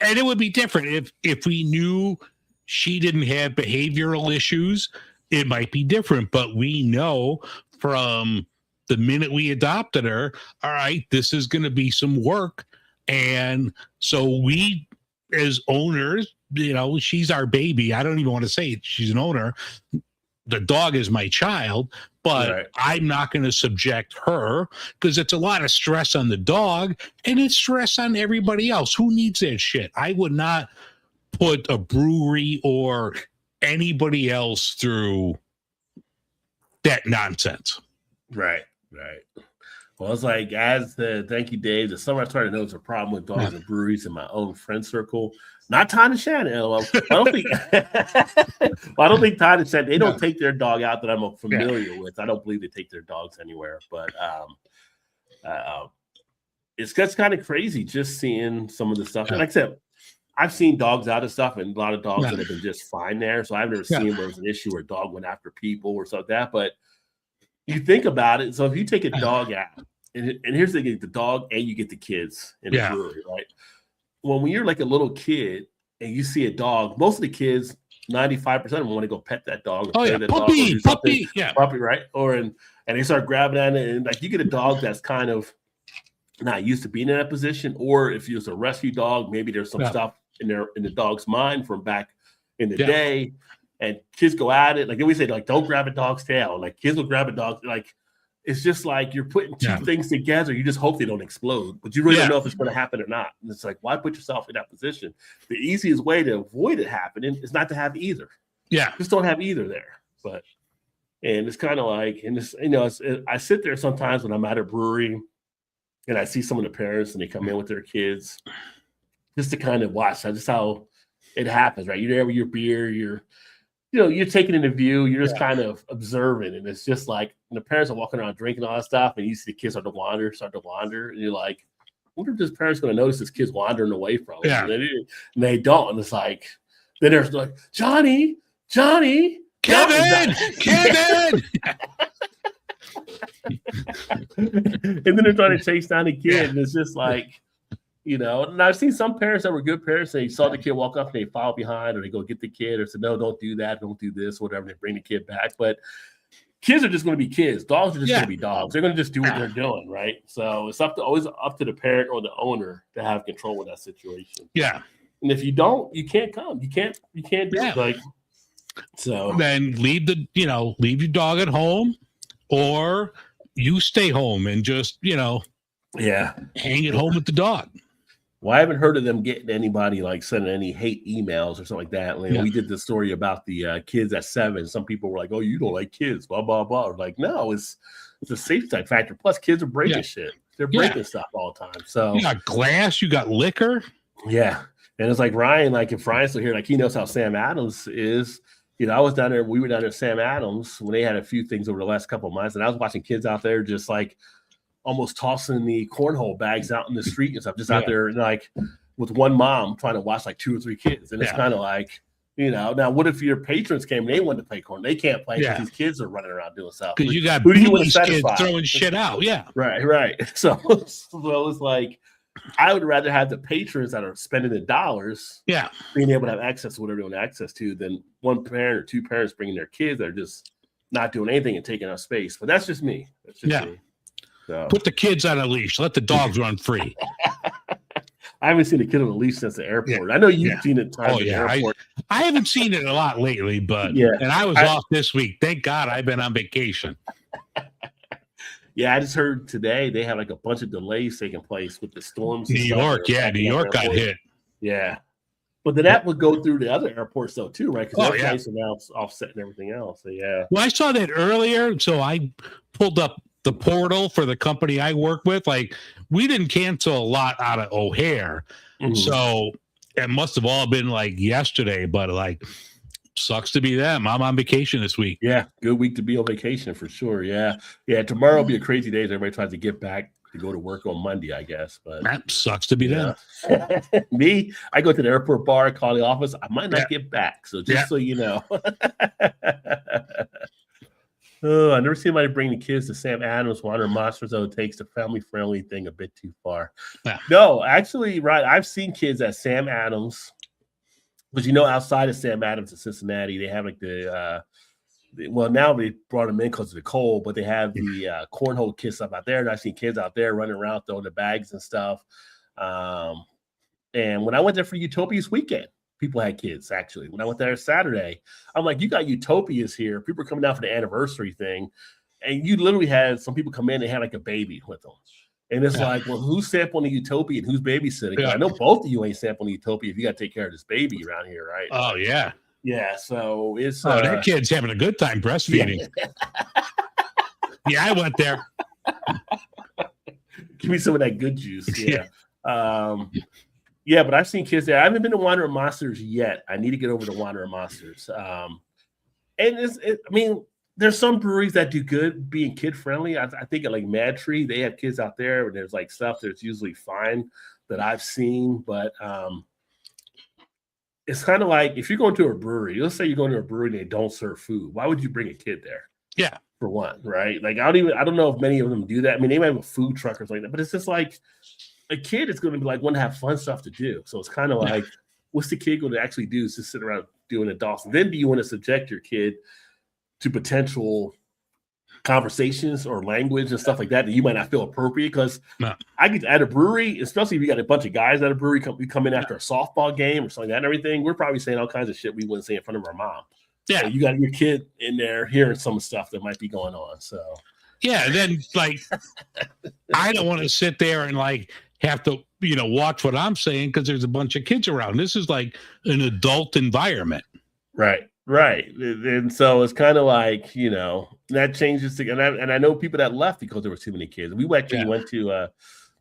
And it would be different if we knew she didn't have behavioral issues. It might be different, but we know from the minute we adopted her, all right, this is going to be some work. And so we, as owners, she's our baby. I don't even want to say it. She's an owner. The dog is my child, but I'm not going to subject her because it's a lot of stress on the dog and it's stress on everybody else. Who needs that shit? I would not put a brewery or anybody else through that nonsense. Right. Well, it's like, thank you, Dave. The summer I started to notice a problem with dogs and breweries in my own friend circle. Not Todd and Shannon. I don't think. I don't think Todd and Shannon. They don't take their dog out that I'm familiar with. I don't believe they take their dogs anywhere. But it's just kind of crazy just seeing some of the stuff. And like I said, I've seen dogs out of stuff, and a lot of dogs that have been just fine there. So I've never seen where there's an issue where a dog went after people or something like that. But you think about it. So if you take a dog out, and here's the thing: the dog and you get the kids in the brewery, right? Well, when you're like a little kid and you see a dog, most of the kids, 95% of them want to go pet that dog. Or play that puppy, dog or puppy, right? And they start grabbing at it, and like you get a dog that's kind of not used to being in that position, or if it's a rescue dog, maybe there's some stuff in the dog's mind from back in the day, and kids go at it. Like we say, like don't grab a dog's tail. Like kids will grab a dog, like. It's just like you're putting two things together. You just hope they don't explode, but you really don't know if it's going to happen or not. And it's like, why put yourself in that position? The easiest way to avoid it happening is not to have either. Yeah. Just don't have either there. And it's kind of like, and it's, I sit there sometimes when I'm at a brewery and I see some of the parents and they come in with their kids just to kind of watch just how it happens, right? You're there with your beer, you're taking in the view, you're just kind of observing, and it's just like the parents are walking around drinking all that stuff, and you see the kids start to wander, and you're like, wonder if this parent's going to notice this kid's wandering away from him. Yeah. And they don't. And it's like, then there's like, Johnny, Kevin. and then they're trying to chase down the kid, and it's just like, and I've seen some parents that were good parents. They saw the kid walk up and they follow behind, or they go get the kid, or say, no, don't do that, don't do this, whatever. They bring the kid back. But kids are just going to be kids. Dogs are just going to be dogs. They're going to just do what they're doing, right? So it's always up to the parent or the owner to have control of that situation. Yeah. And if you don't, you can't come. You can't do it. Like, so then leave your dog at home, or you stay home and just, hang at home with the dog. Well, I haven't heard of them getting anybody like sending any hate emails or something like that. Like, we did the story about the kids at 7. Some people were like, "Oh, you don't like kids," blah blah blah. We're like, no, it's a safety factor. Plus, kids are breaking shit. They're breaking stuff all the time. So you got glass, you got liquor. Yeah, and it's like Ryan. Like if Ryan's still here, like he knows how Sam Adams is. I was down there. We were down there at Sam Adams when they had a few things over the last couple of months, and I was watching kids out there just like almost tossing the cornhole bags out in the street and stuff, just out there like with one mom trying to watch like 2 or 3 kids. And it's kind of like, now what if your patrons came and they wanted to play corn? They can't play because these kids are running around doing stuff. Because you got kids throwing shit out. Yeah. Right. So it's like, I would rather have the patrons that are spending the dollars being able to have access to whatever they want access to than one parent or 2 parents bringing their kids that are just not doing anything and taking up space. But that's just me. That's just me. So. Put the kids on a leash. Let the dogs run free. I haven't seen a kid on a leash since the airport. I know you've seen it times at the airport. I haven't seen it a lot lately, but and I was off this week. Thank God I've been on vacation. I just heard today they have like a bunch of delays taking place with the storms. New York got hit. Yeah. But then that would go through the other airports though too, right? Because their flights are now offsetting everything else. So Well, I saw that earlier, so I pulled up the portal for the company I work with. Like, we didn't cancel a lot out of O'Hare. So it must have all been like yesterday, but like, sucks to be them. I'm on vacation this week. Yeah, good week to be on vacation for sure. Yeah. Tomorrow will be a crazy day as everybody tries to get back to go to work on Monday, I guess. But that sucks to be them. Me, I go to the airport bar, call the office. I might not get back. So just so you know. Oh, I never seen anybody bring the kids to Sam Adams, Water Monsters, though it takes the family-friendly thing a bit too far. No, actually, right. I've seen kids at Sam Adams, but outside of Sam Adams in Cincinnati, they have like now they brought them in because of the cold, but they have the cornhole kids stuff out there. And I've seen kids out there running around throwing the bags and stuff. And when I went there for Utopia's weekend, people had kids, actually. When I went there Saturday, I'm like, you got Utopias here. People are coming down for the anniversary thing. And you literally had some people come in and had like a baby with them. And it's like, well, who's sampling the Utopia and who's babysitting? I know both of you ain't sampling the Utopia if you got to take care of this baby around here, right? Oh, yeah. Yeah, so it's... that kid's having a good time breastfeeding. I went there. Give me some of that good juice. Yeah. But I've seen kids there. I haven't been to Wandering Monsters yet. I need to get over to Wandering Monsters. And there's some breweries that do good being kid friendly. I think at like Mad Tree, they have kids out there, and there's like stuff that's usually fine that I've seen. But it's kind of like if you're going to a brewery, let's say you're going to a brewery and they don't serve food. Why would you bring a kid there? Yeah. For one, right? Like I don't know if many of them do that. I mean, they might have a food truck or something like that, but it's just like a kid is going to be like want to have fun stuff to do. So it's kind of like, what's the kid going to actually do? Is just sit around doing adults. And then do you want to subject your kid to potential conversations or language and stuff like that you might not feel appropriate? Because I get at a brewery, especially if you got a bunch of guys at a brewery come in after a softball game or something like that and everything, we're probably saying all kinds of shit we wouldn't say in front of our mom. Yeah, so you got your kid in there hearing some stuff that might be going on. So and then like I don't want to sit there and like have to watch what I'm saying because there's a bunch of kids around. This is like an adult environment. Right. And so it's kind of like, that changes. And I know people that left because there were too many kids. We actually went to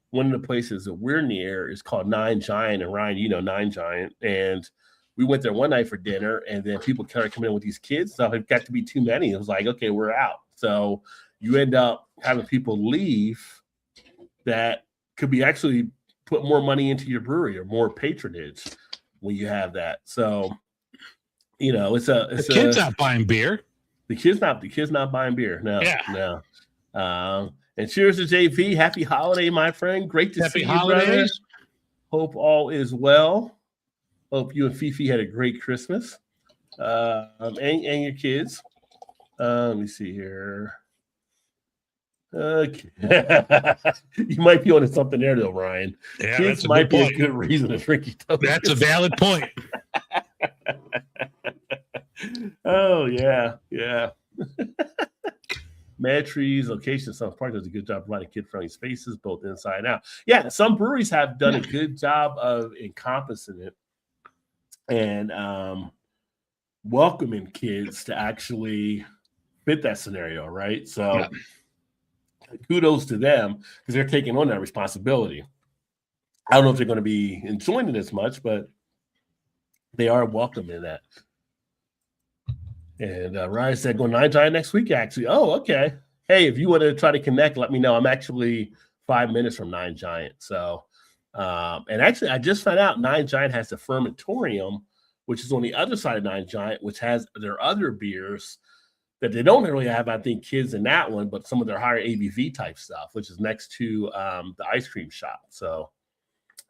one of the places that we're near is called Nine Giant. And Ryan, Nine Giant. And we went there one night for dinner, and then people started coming in with these kids. So it got to be too many. It was like, okay, we're out. So you end up having people leave that could be actually put more money into your brewery or more patronage when you have that. So, The kid's not buying beer. The kid's not buying beer. No, Yeah. no. And cheers to JP. Happy holiday, my friend. Great to see Happy you, brother. holidays. Hope all is well. Hope you and Fifi had a great Christmas. And your kids. Let me see here. Okay. You might be onto something there, though, Ryan. Yeah, Kids that's a might good be point. a good reason to drink each other. That's a valid point. Oh, yeah. Mad Trees location South Park does a good job providing kid-friendly spaces, both inside and out. Yeah, some breweries have done a good job of encompassing it and welcoming kids to actually fit that scenario, right? So kudos to them because they're taking on that responsibility. I don't know if they're going to be enjoying it as much, but they are welcoming that. And Ryan said, go 9 Giant next week, actually. Oh, okay. Hey, if you want to try to connect, let me know. I'm actually 5 minutes from 9 Giant. So, and actually, I just found out 9 Giant has the Fermentorium, which is on the other side of 9 Giant, which has their other beers that they don't really have, I think, kids in that one, but some of their higher ABV type stuff, which is next to the ice cream shop. So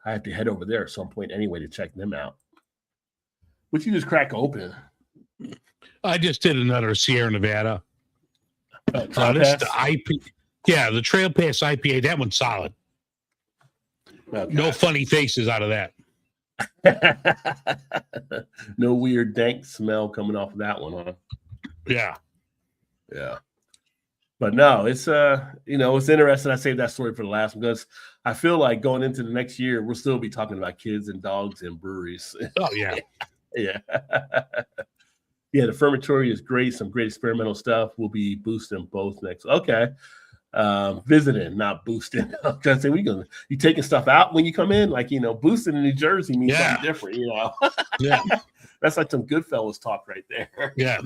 I have to head over there at some point anyway to check them out. What you just crack open? I just did another Sierra Nevada. Trail This Pass? the IP. Yeah, the Trail Pass IPA. That one's solid. Okay. No funny faces out of that. No weird dank smell coming off of that one, huh? Yeah. Yeah. But no, it's it's interesting. I saved that story for the last one because I feel like going into the next year, we'll still be talking about kids and dogs and breweries. Oh yeah. Yeah. Yeah, the Fermentory is great. Some great experimental stuff. We'll be boosting both next. Okay. Visiting, not boosting. I'm trying to say, you taking stuff out when you come in? Like, boosting in New Jersey means something different, Yeah. That's like some Goodfellas talk right there. Yeah.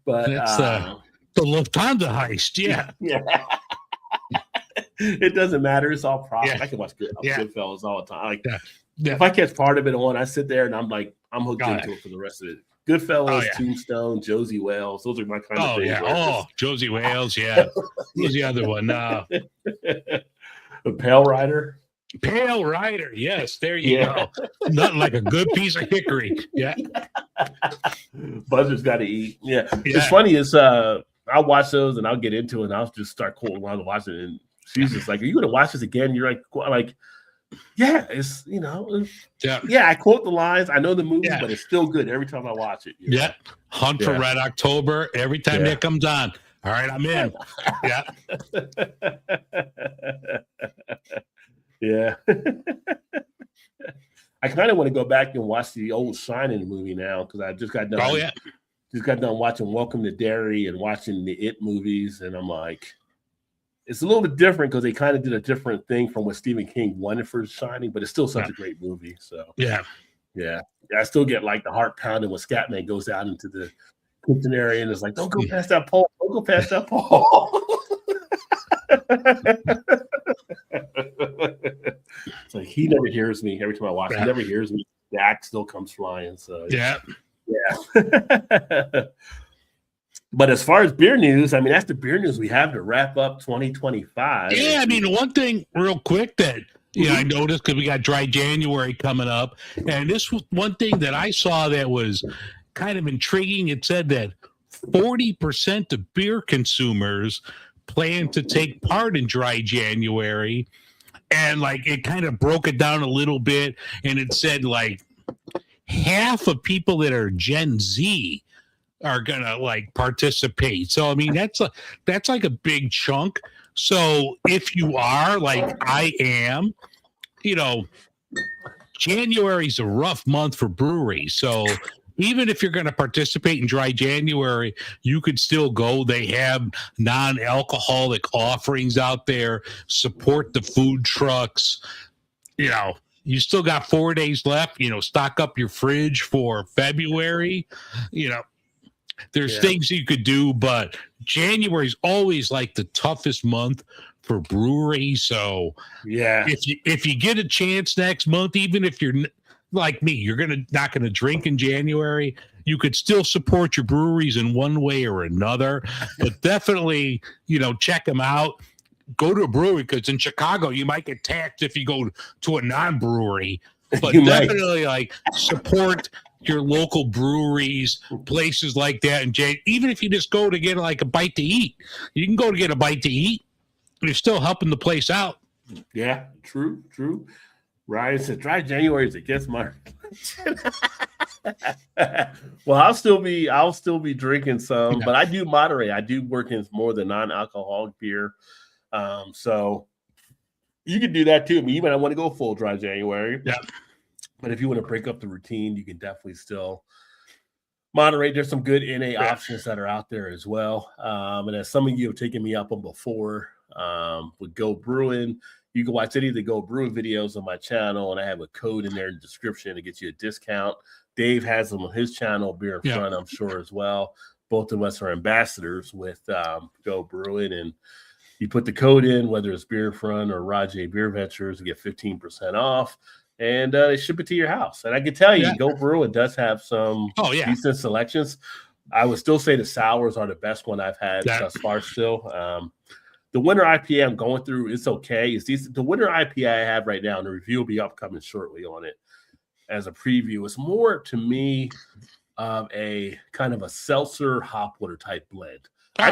But It's the Lufthansa heist. Yeah. yeah. It doesn't matter. It's all profit. Yeah. I can watch Yeah. Goodfellas all the time. Like, Yeah. if I catch part of it on, I sit there and I'm like, I'm hooked Oh, into it for the rest of it. Goodfellas, Oh, yeah. Tombstone, Josie Wales. Those are my kind of Oh things. yeah. where Oh, Josie Wales. Yeah. Who's the other one? The Pale Rider. Pale Rider. Yes. There you Yeah. go. Nothing like a good piece of hickory. Yeah. Buzzard's got to eat. Yeah. Yeah. It's funny is I'll watch those and I'll get into it and I'll just start quoting while I'm watching it. And she's just like, are you going to watch this again? You're like, yeah, it's, Yeah. I quote the lines. I know the movie, Yeah. but it's still good every time I watch it. Yeah. Hunt for Yeah. Red October. Every time Yeah. that comes on. All right, I'm in. Yeah. Yeah. I kind of want to go back and watch the old Shining movie now because I just got done. Oh yeah. Just got done watching Welcome to Derry and watching the It movies, and I'm like, it's a little bit different because they kind of did a different thing from what Stephen King wanted for Shining, but it's still such a great movie. So Yeah. yeah, I still get like the heart pounding when Scatman goes out into the kitchen area and is like, "Don't go past that pole! Don't go past that pole!" It's like he never hears me every time I watch. He never hears me. The axe still comes flying. So Yeah. yeah. But as far as beer news, I mean, that's the beer news we have to wrap up 2025. Yeah, I mean, one thing real quick that I noticed because we got dry January coming up, and this was one thing that I saw that was kind of intriguing. It said that 40% of beer consumers plan to take part in dry January, and like it kind of broke it down a little bit, and it said like half of people that are Gen Z are gonna like participate. So I mean that's like a big chunk. So if you are like I am, January's a rough month for breweries. So even if you're going to participate in dry January, you could still go. They have non-alcoholic offerings out there. Support the food trucks. You still got 4 days left. Stock up your fridge for February. There's Yeah. things you could do, but January is always like the toughest month for breweries. So Yeah. if you get a chance next month, even if you're like me, you're not gonna drink in January, you could still support your breweries in one way or another. But definitely, check them out. Go to a brewery, because in Chicago you might get taxed if you go to a non-brewery. But You might. definitely support your local breweries, places like that. And even if you just go to get like a bite to eat, you can go to get a bite to eat. You're still helping the place out. Yeah, true. Ryan said, "Dry January is against my." Well, I'll still be drinking some, but I do moderate. I do work in more than non-alcoholic beer, so you can do that too. I mean, you might not want to go full dry January, Yeah. But if you want to break up the routine, you can definitely still moderate. There's some good NA options that are out there as well, and as some of you have taken me up on before, with Go Brewing. You can watch any of the Go Brewing videos on my channel, and I have a code in there in the description to get you a discount. Dave has them on his channel, Beer in Front, I'm sure, as well. Both of us are ambassadors with Go Brewing, and you put the code in, whether it's Beer in Front or Rajay Beer Ventures, you get 15% off, and they ship it to your house. And I can tell you, Go Brewing does have some decent selections. I would still say the sours are the best one I've had thus far still. The winter IPA I'm going through, it's okay. It's decent. The winter IPA I have right now, and the review will be upcoming shortly on it as a preview. It's more, to me, of a kind of a seltzer hop water type blend. I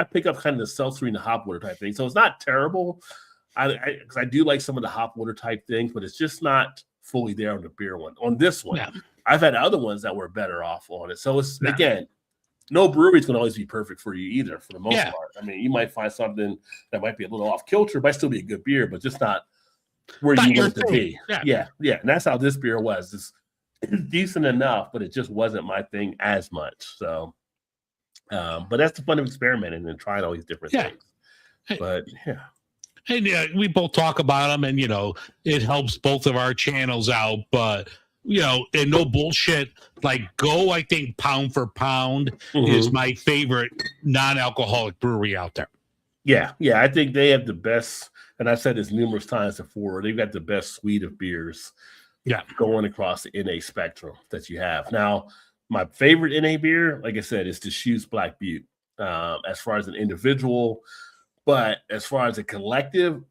pick up kind of the seltzer and the hop water type thing. So it's not terrible. Because I do like some of the hop water type things, but it's just not fully there on the beer one. On this one, I've had other ones that were better off on it. So it's again, no brewery is going to always be perfect for you either, for the most part. I mean, you might find something that might be a little off kilter, might still be a good beer, but just not where you want it to be. Yeah. And that's how this beer was. It's decent enough, but it just wasn't my thing as much. So, but that's the fun of experimenting and trying all these different things. But And we both talk about them, and it helps both of our channels out. But and no bullshit. Like Go, I think pound for pound is my favorite non-alcoholic brewery out there. Yeah, I think they have the best, and I've said this numerous times before. They've got the best suite of beers. Going across the NA spectrum that you have. Now, my favorite NA beer, like I said, is the Shoes Black Butte. As far as an individual. But as far as a collective,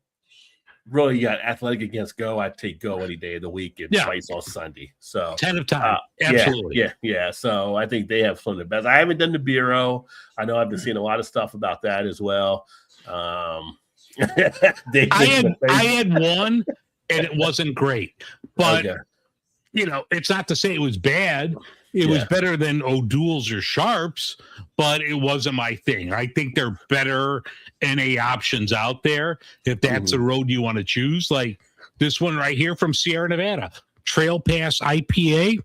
really, you got Athletic against Go. I'd take Go any day of the week and twice on Sunday. So 10 of time. Absolutely. Yeah. So I think they have some of the best. I haven't done the Bureau. I know I've been seeing a lot of stuff about that as well. I had one, and it wasn't great. But it's not to say it was bad. It was better than O'Doul's or Sharps, but it wasn't my thing. I think there are better NA options out there if that's the road you want to choose. Like this one right here from Sierra Nevada, Trail Pass IPA,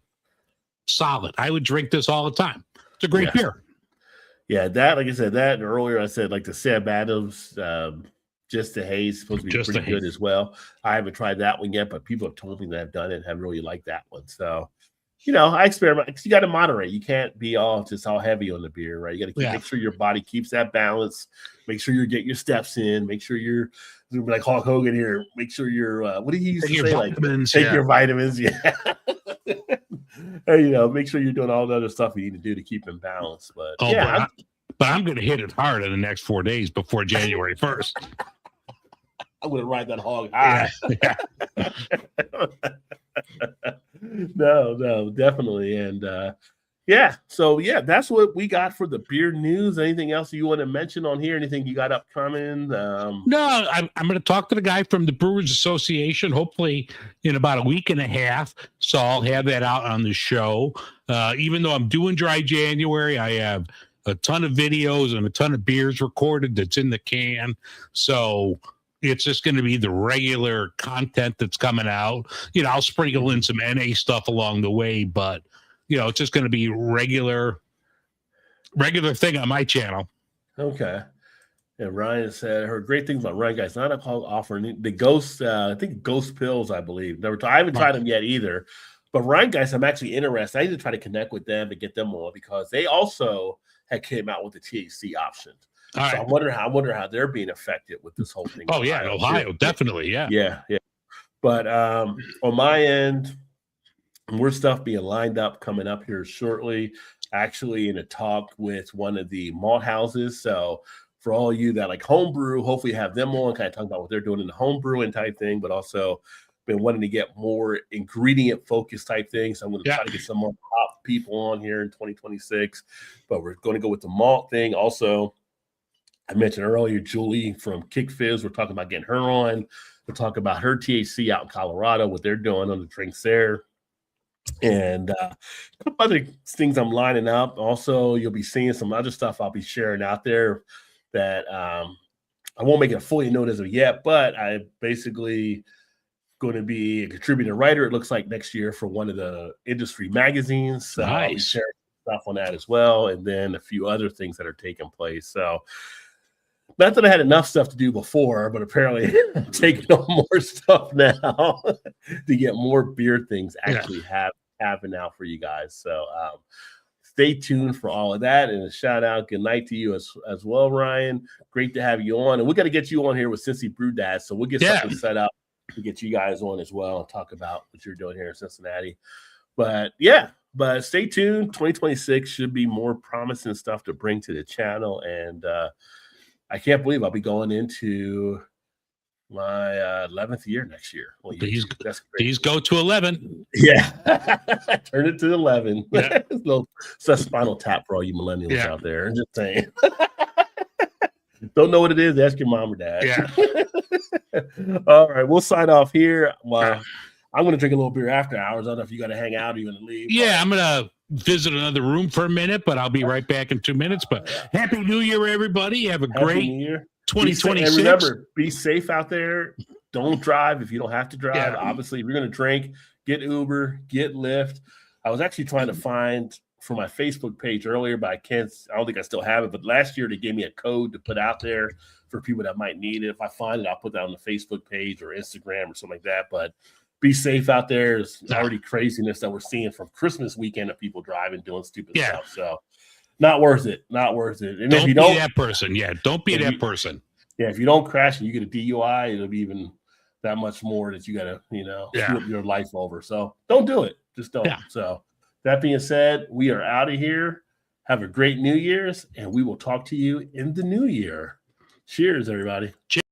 solid. I would drink this all the time. It's a great beer. Yeah, that, like I said, that earlier I said like the Sam Adams, Just the Haze, supposed to be pretty good as well. I haven't tried that one yet, but people have told me that have done it and have really liked that one. So, I experiment because you got to moderate. You can't be all heavy on the beer, right? You got to make sure your body keeps that balance. Make sure you're getting your steps in. Make sure you're like Hulk Hogan here. Make sure you're what do you used to say? Vitamins, take your vitamins. Yeah. And, make sure you're doing all the other stuff you need to do to keep in balance. But but I'm going to hit it hard in the next 4 days before January 1st. I'm going to ride that hog high. No, definitely. And that's what we got for the beer news. Anything else you want to mention on here? Anything you got upcoming? No, I'm going to talk to the guy from the Brewers Association, hopefully in about a week and a half. So I'll have that out on the show. Even though I'm doing dry January, I have a ton of videos and a ton of beers recorded that's in the can. So it's just going to be the regular content that's coming out. I'll sprinkle in some NA stuff along the way, but it's just going to be regular thing on my channel. Okay. And Ryan said, I heard great things about Ryan Guys. Not a call offering the Ghost, I think Ghost Pills, I believe. I haven't tried them yet either, But Ryan Geist, I'm actually interested. I need to try to connect with them to get them on because they also had came out with the THC option. All So right. I wonder how they're being affected with this whole thing. Oh yeah, Ohio, definitely. Yeah. Yeah. But on my end, more stuff being lined up coming up here shortly. Actually, in a talk with one of the malt houses. So for all you that like homebrew, hopefully have them on, kind of talk about what they're doing in the homebrewing type thing, but also been wanting to get more ingredient focused type things. So I'm going to try to get some more pop people on here in 2026, but we're going to go with the malt thing. Also, I mentioned earlier, Julie from Kick Fizz, we're talking about getting her on. We'll talk about her THC out in Colorado, what they're doing on the drinks there. And a couple other things I'm lining up. Also, you'll be seeing some other stuff I'll be sharing out there that I won't make it a fully known as of yet, but I basically going to be a contributor writer, it looks like, next year for one of the industry magazines. So I'll be sharing stuff on that as well, and then a few other things that are taking place. So not that I had enough stuff to do before, but apparently I'm taking on more stuff now to get more beer things actually happen out for you guys. So stay tuned for all of that, and a shout out, good night to you as well, Ryan. Great to have you on, and we got to get you on here with Cincy Brew Dad, so we'll get something set up to get you guys on as well and talk about what you're doing here in Cincinnati. But stay tuned. 2026 should be more promising stuff to bring to the channel, and I can't believe I'll be going into my 11th year next year. Well, these go to 11. Yeah, turn it to 11. Yeah. Little spinal tap for all you millennials out there. I'm just saying. Don't know what it is? Ask your mom or dad. Yeah. All right, we'll sign off here. Well, I'm going to drink a little beer after hours. I don't know if you got to hang out or you're going to leave. Yeah, I'm going to visit another room for a minute, but I'll be right back in 2 minutes. But Happy New Year, everybody. Have a great 2026. And remember, be safe out there. Don't drive if you don't have to drive. Yeah. Obviously, if you're going to drink, get Uber, get Lyft. I was actually trying to find for my Facebook page earlier, but I don't think I still have it. But last year they gave me a code to put out there for people that might need it. If I find it, I'll put that on the Facebook page or Instagram or something like that. But be safe out there. There's already craziness that we're seeing from Christmas weekend of people driving, doing stupid stuff. So not worth it. Not worth it. And don't be that person. Yeah, don't be that person. Yeah, if you don't crash and you get a DUI, it'll be even that much more that you got to, flip your life over. So don't do it. Just don't. Yeah. So that being said, we are out of here. Have a great New Year's, and we will talk to you in the new year. Cheers, everybody. Cheers.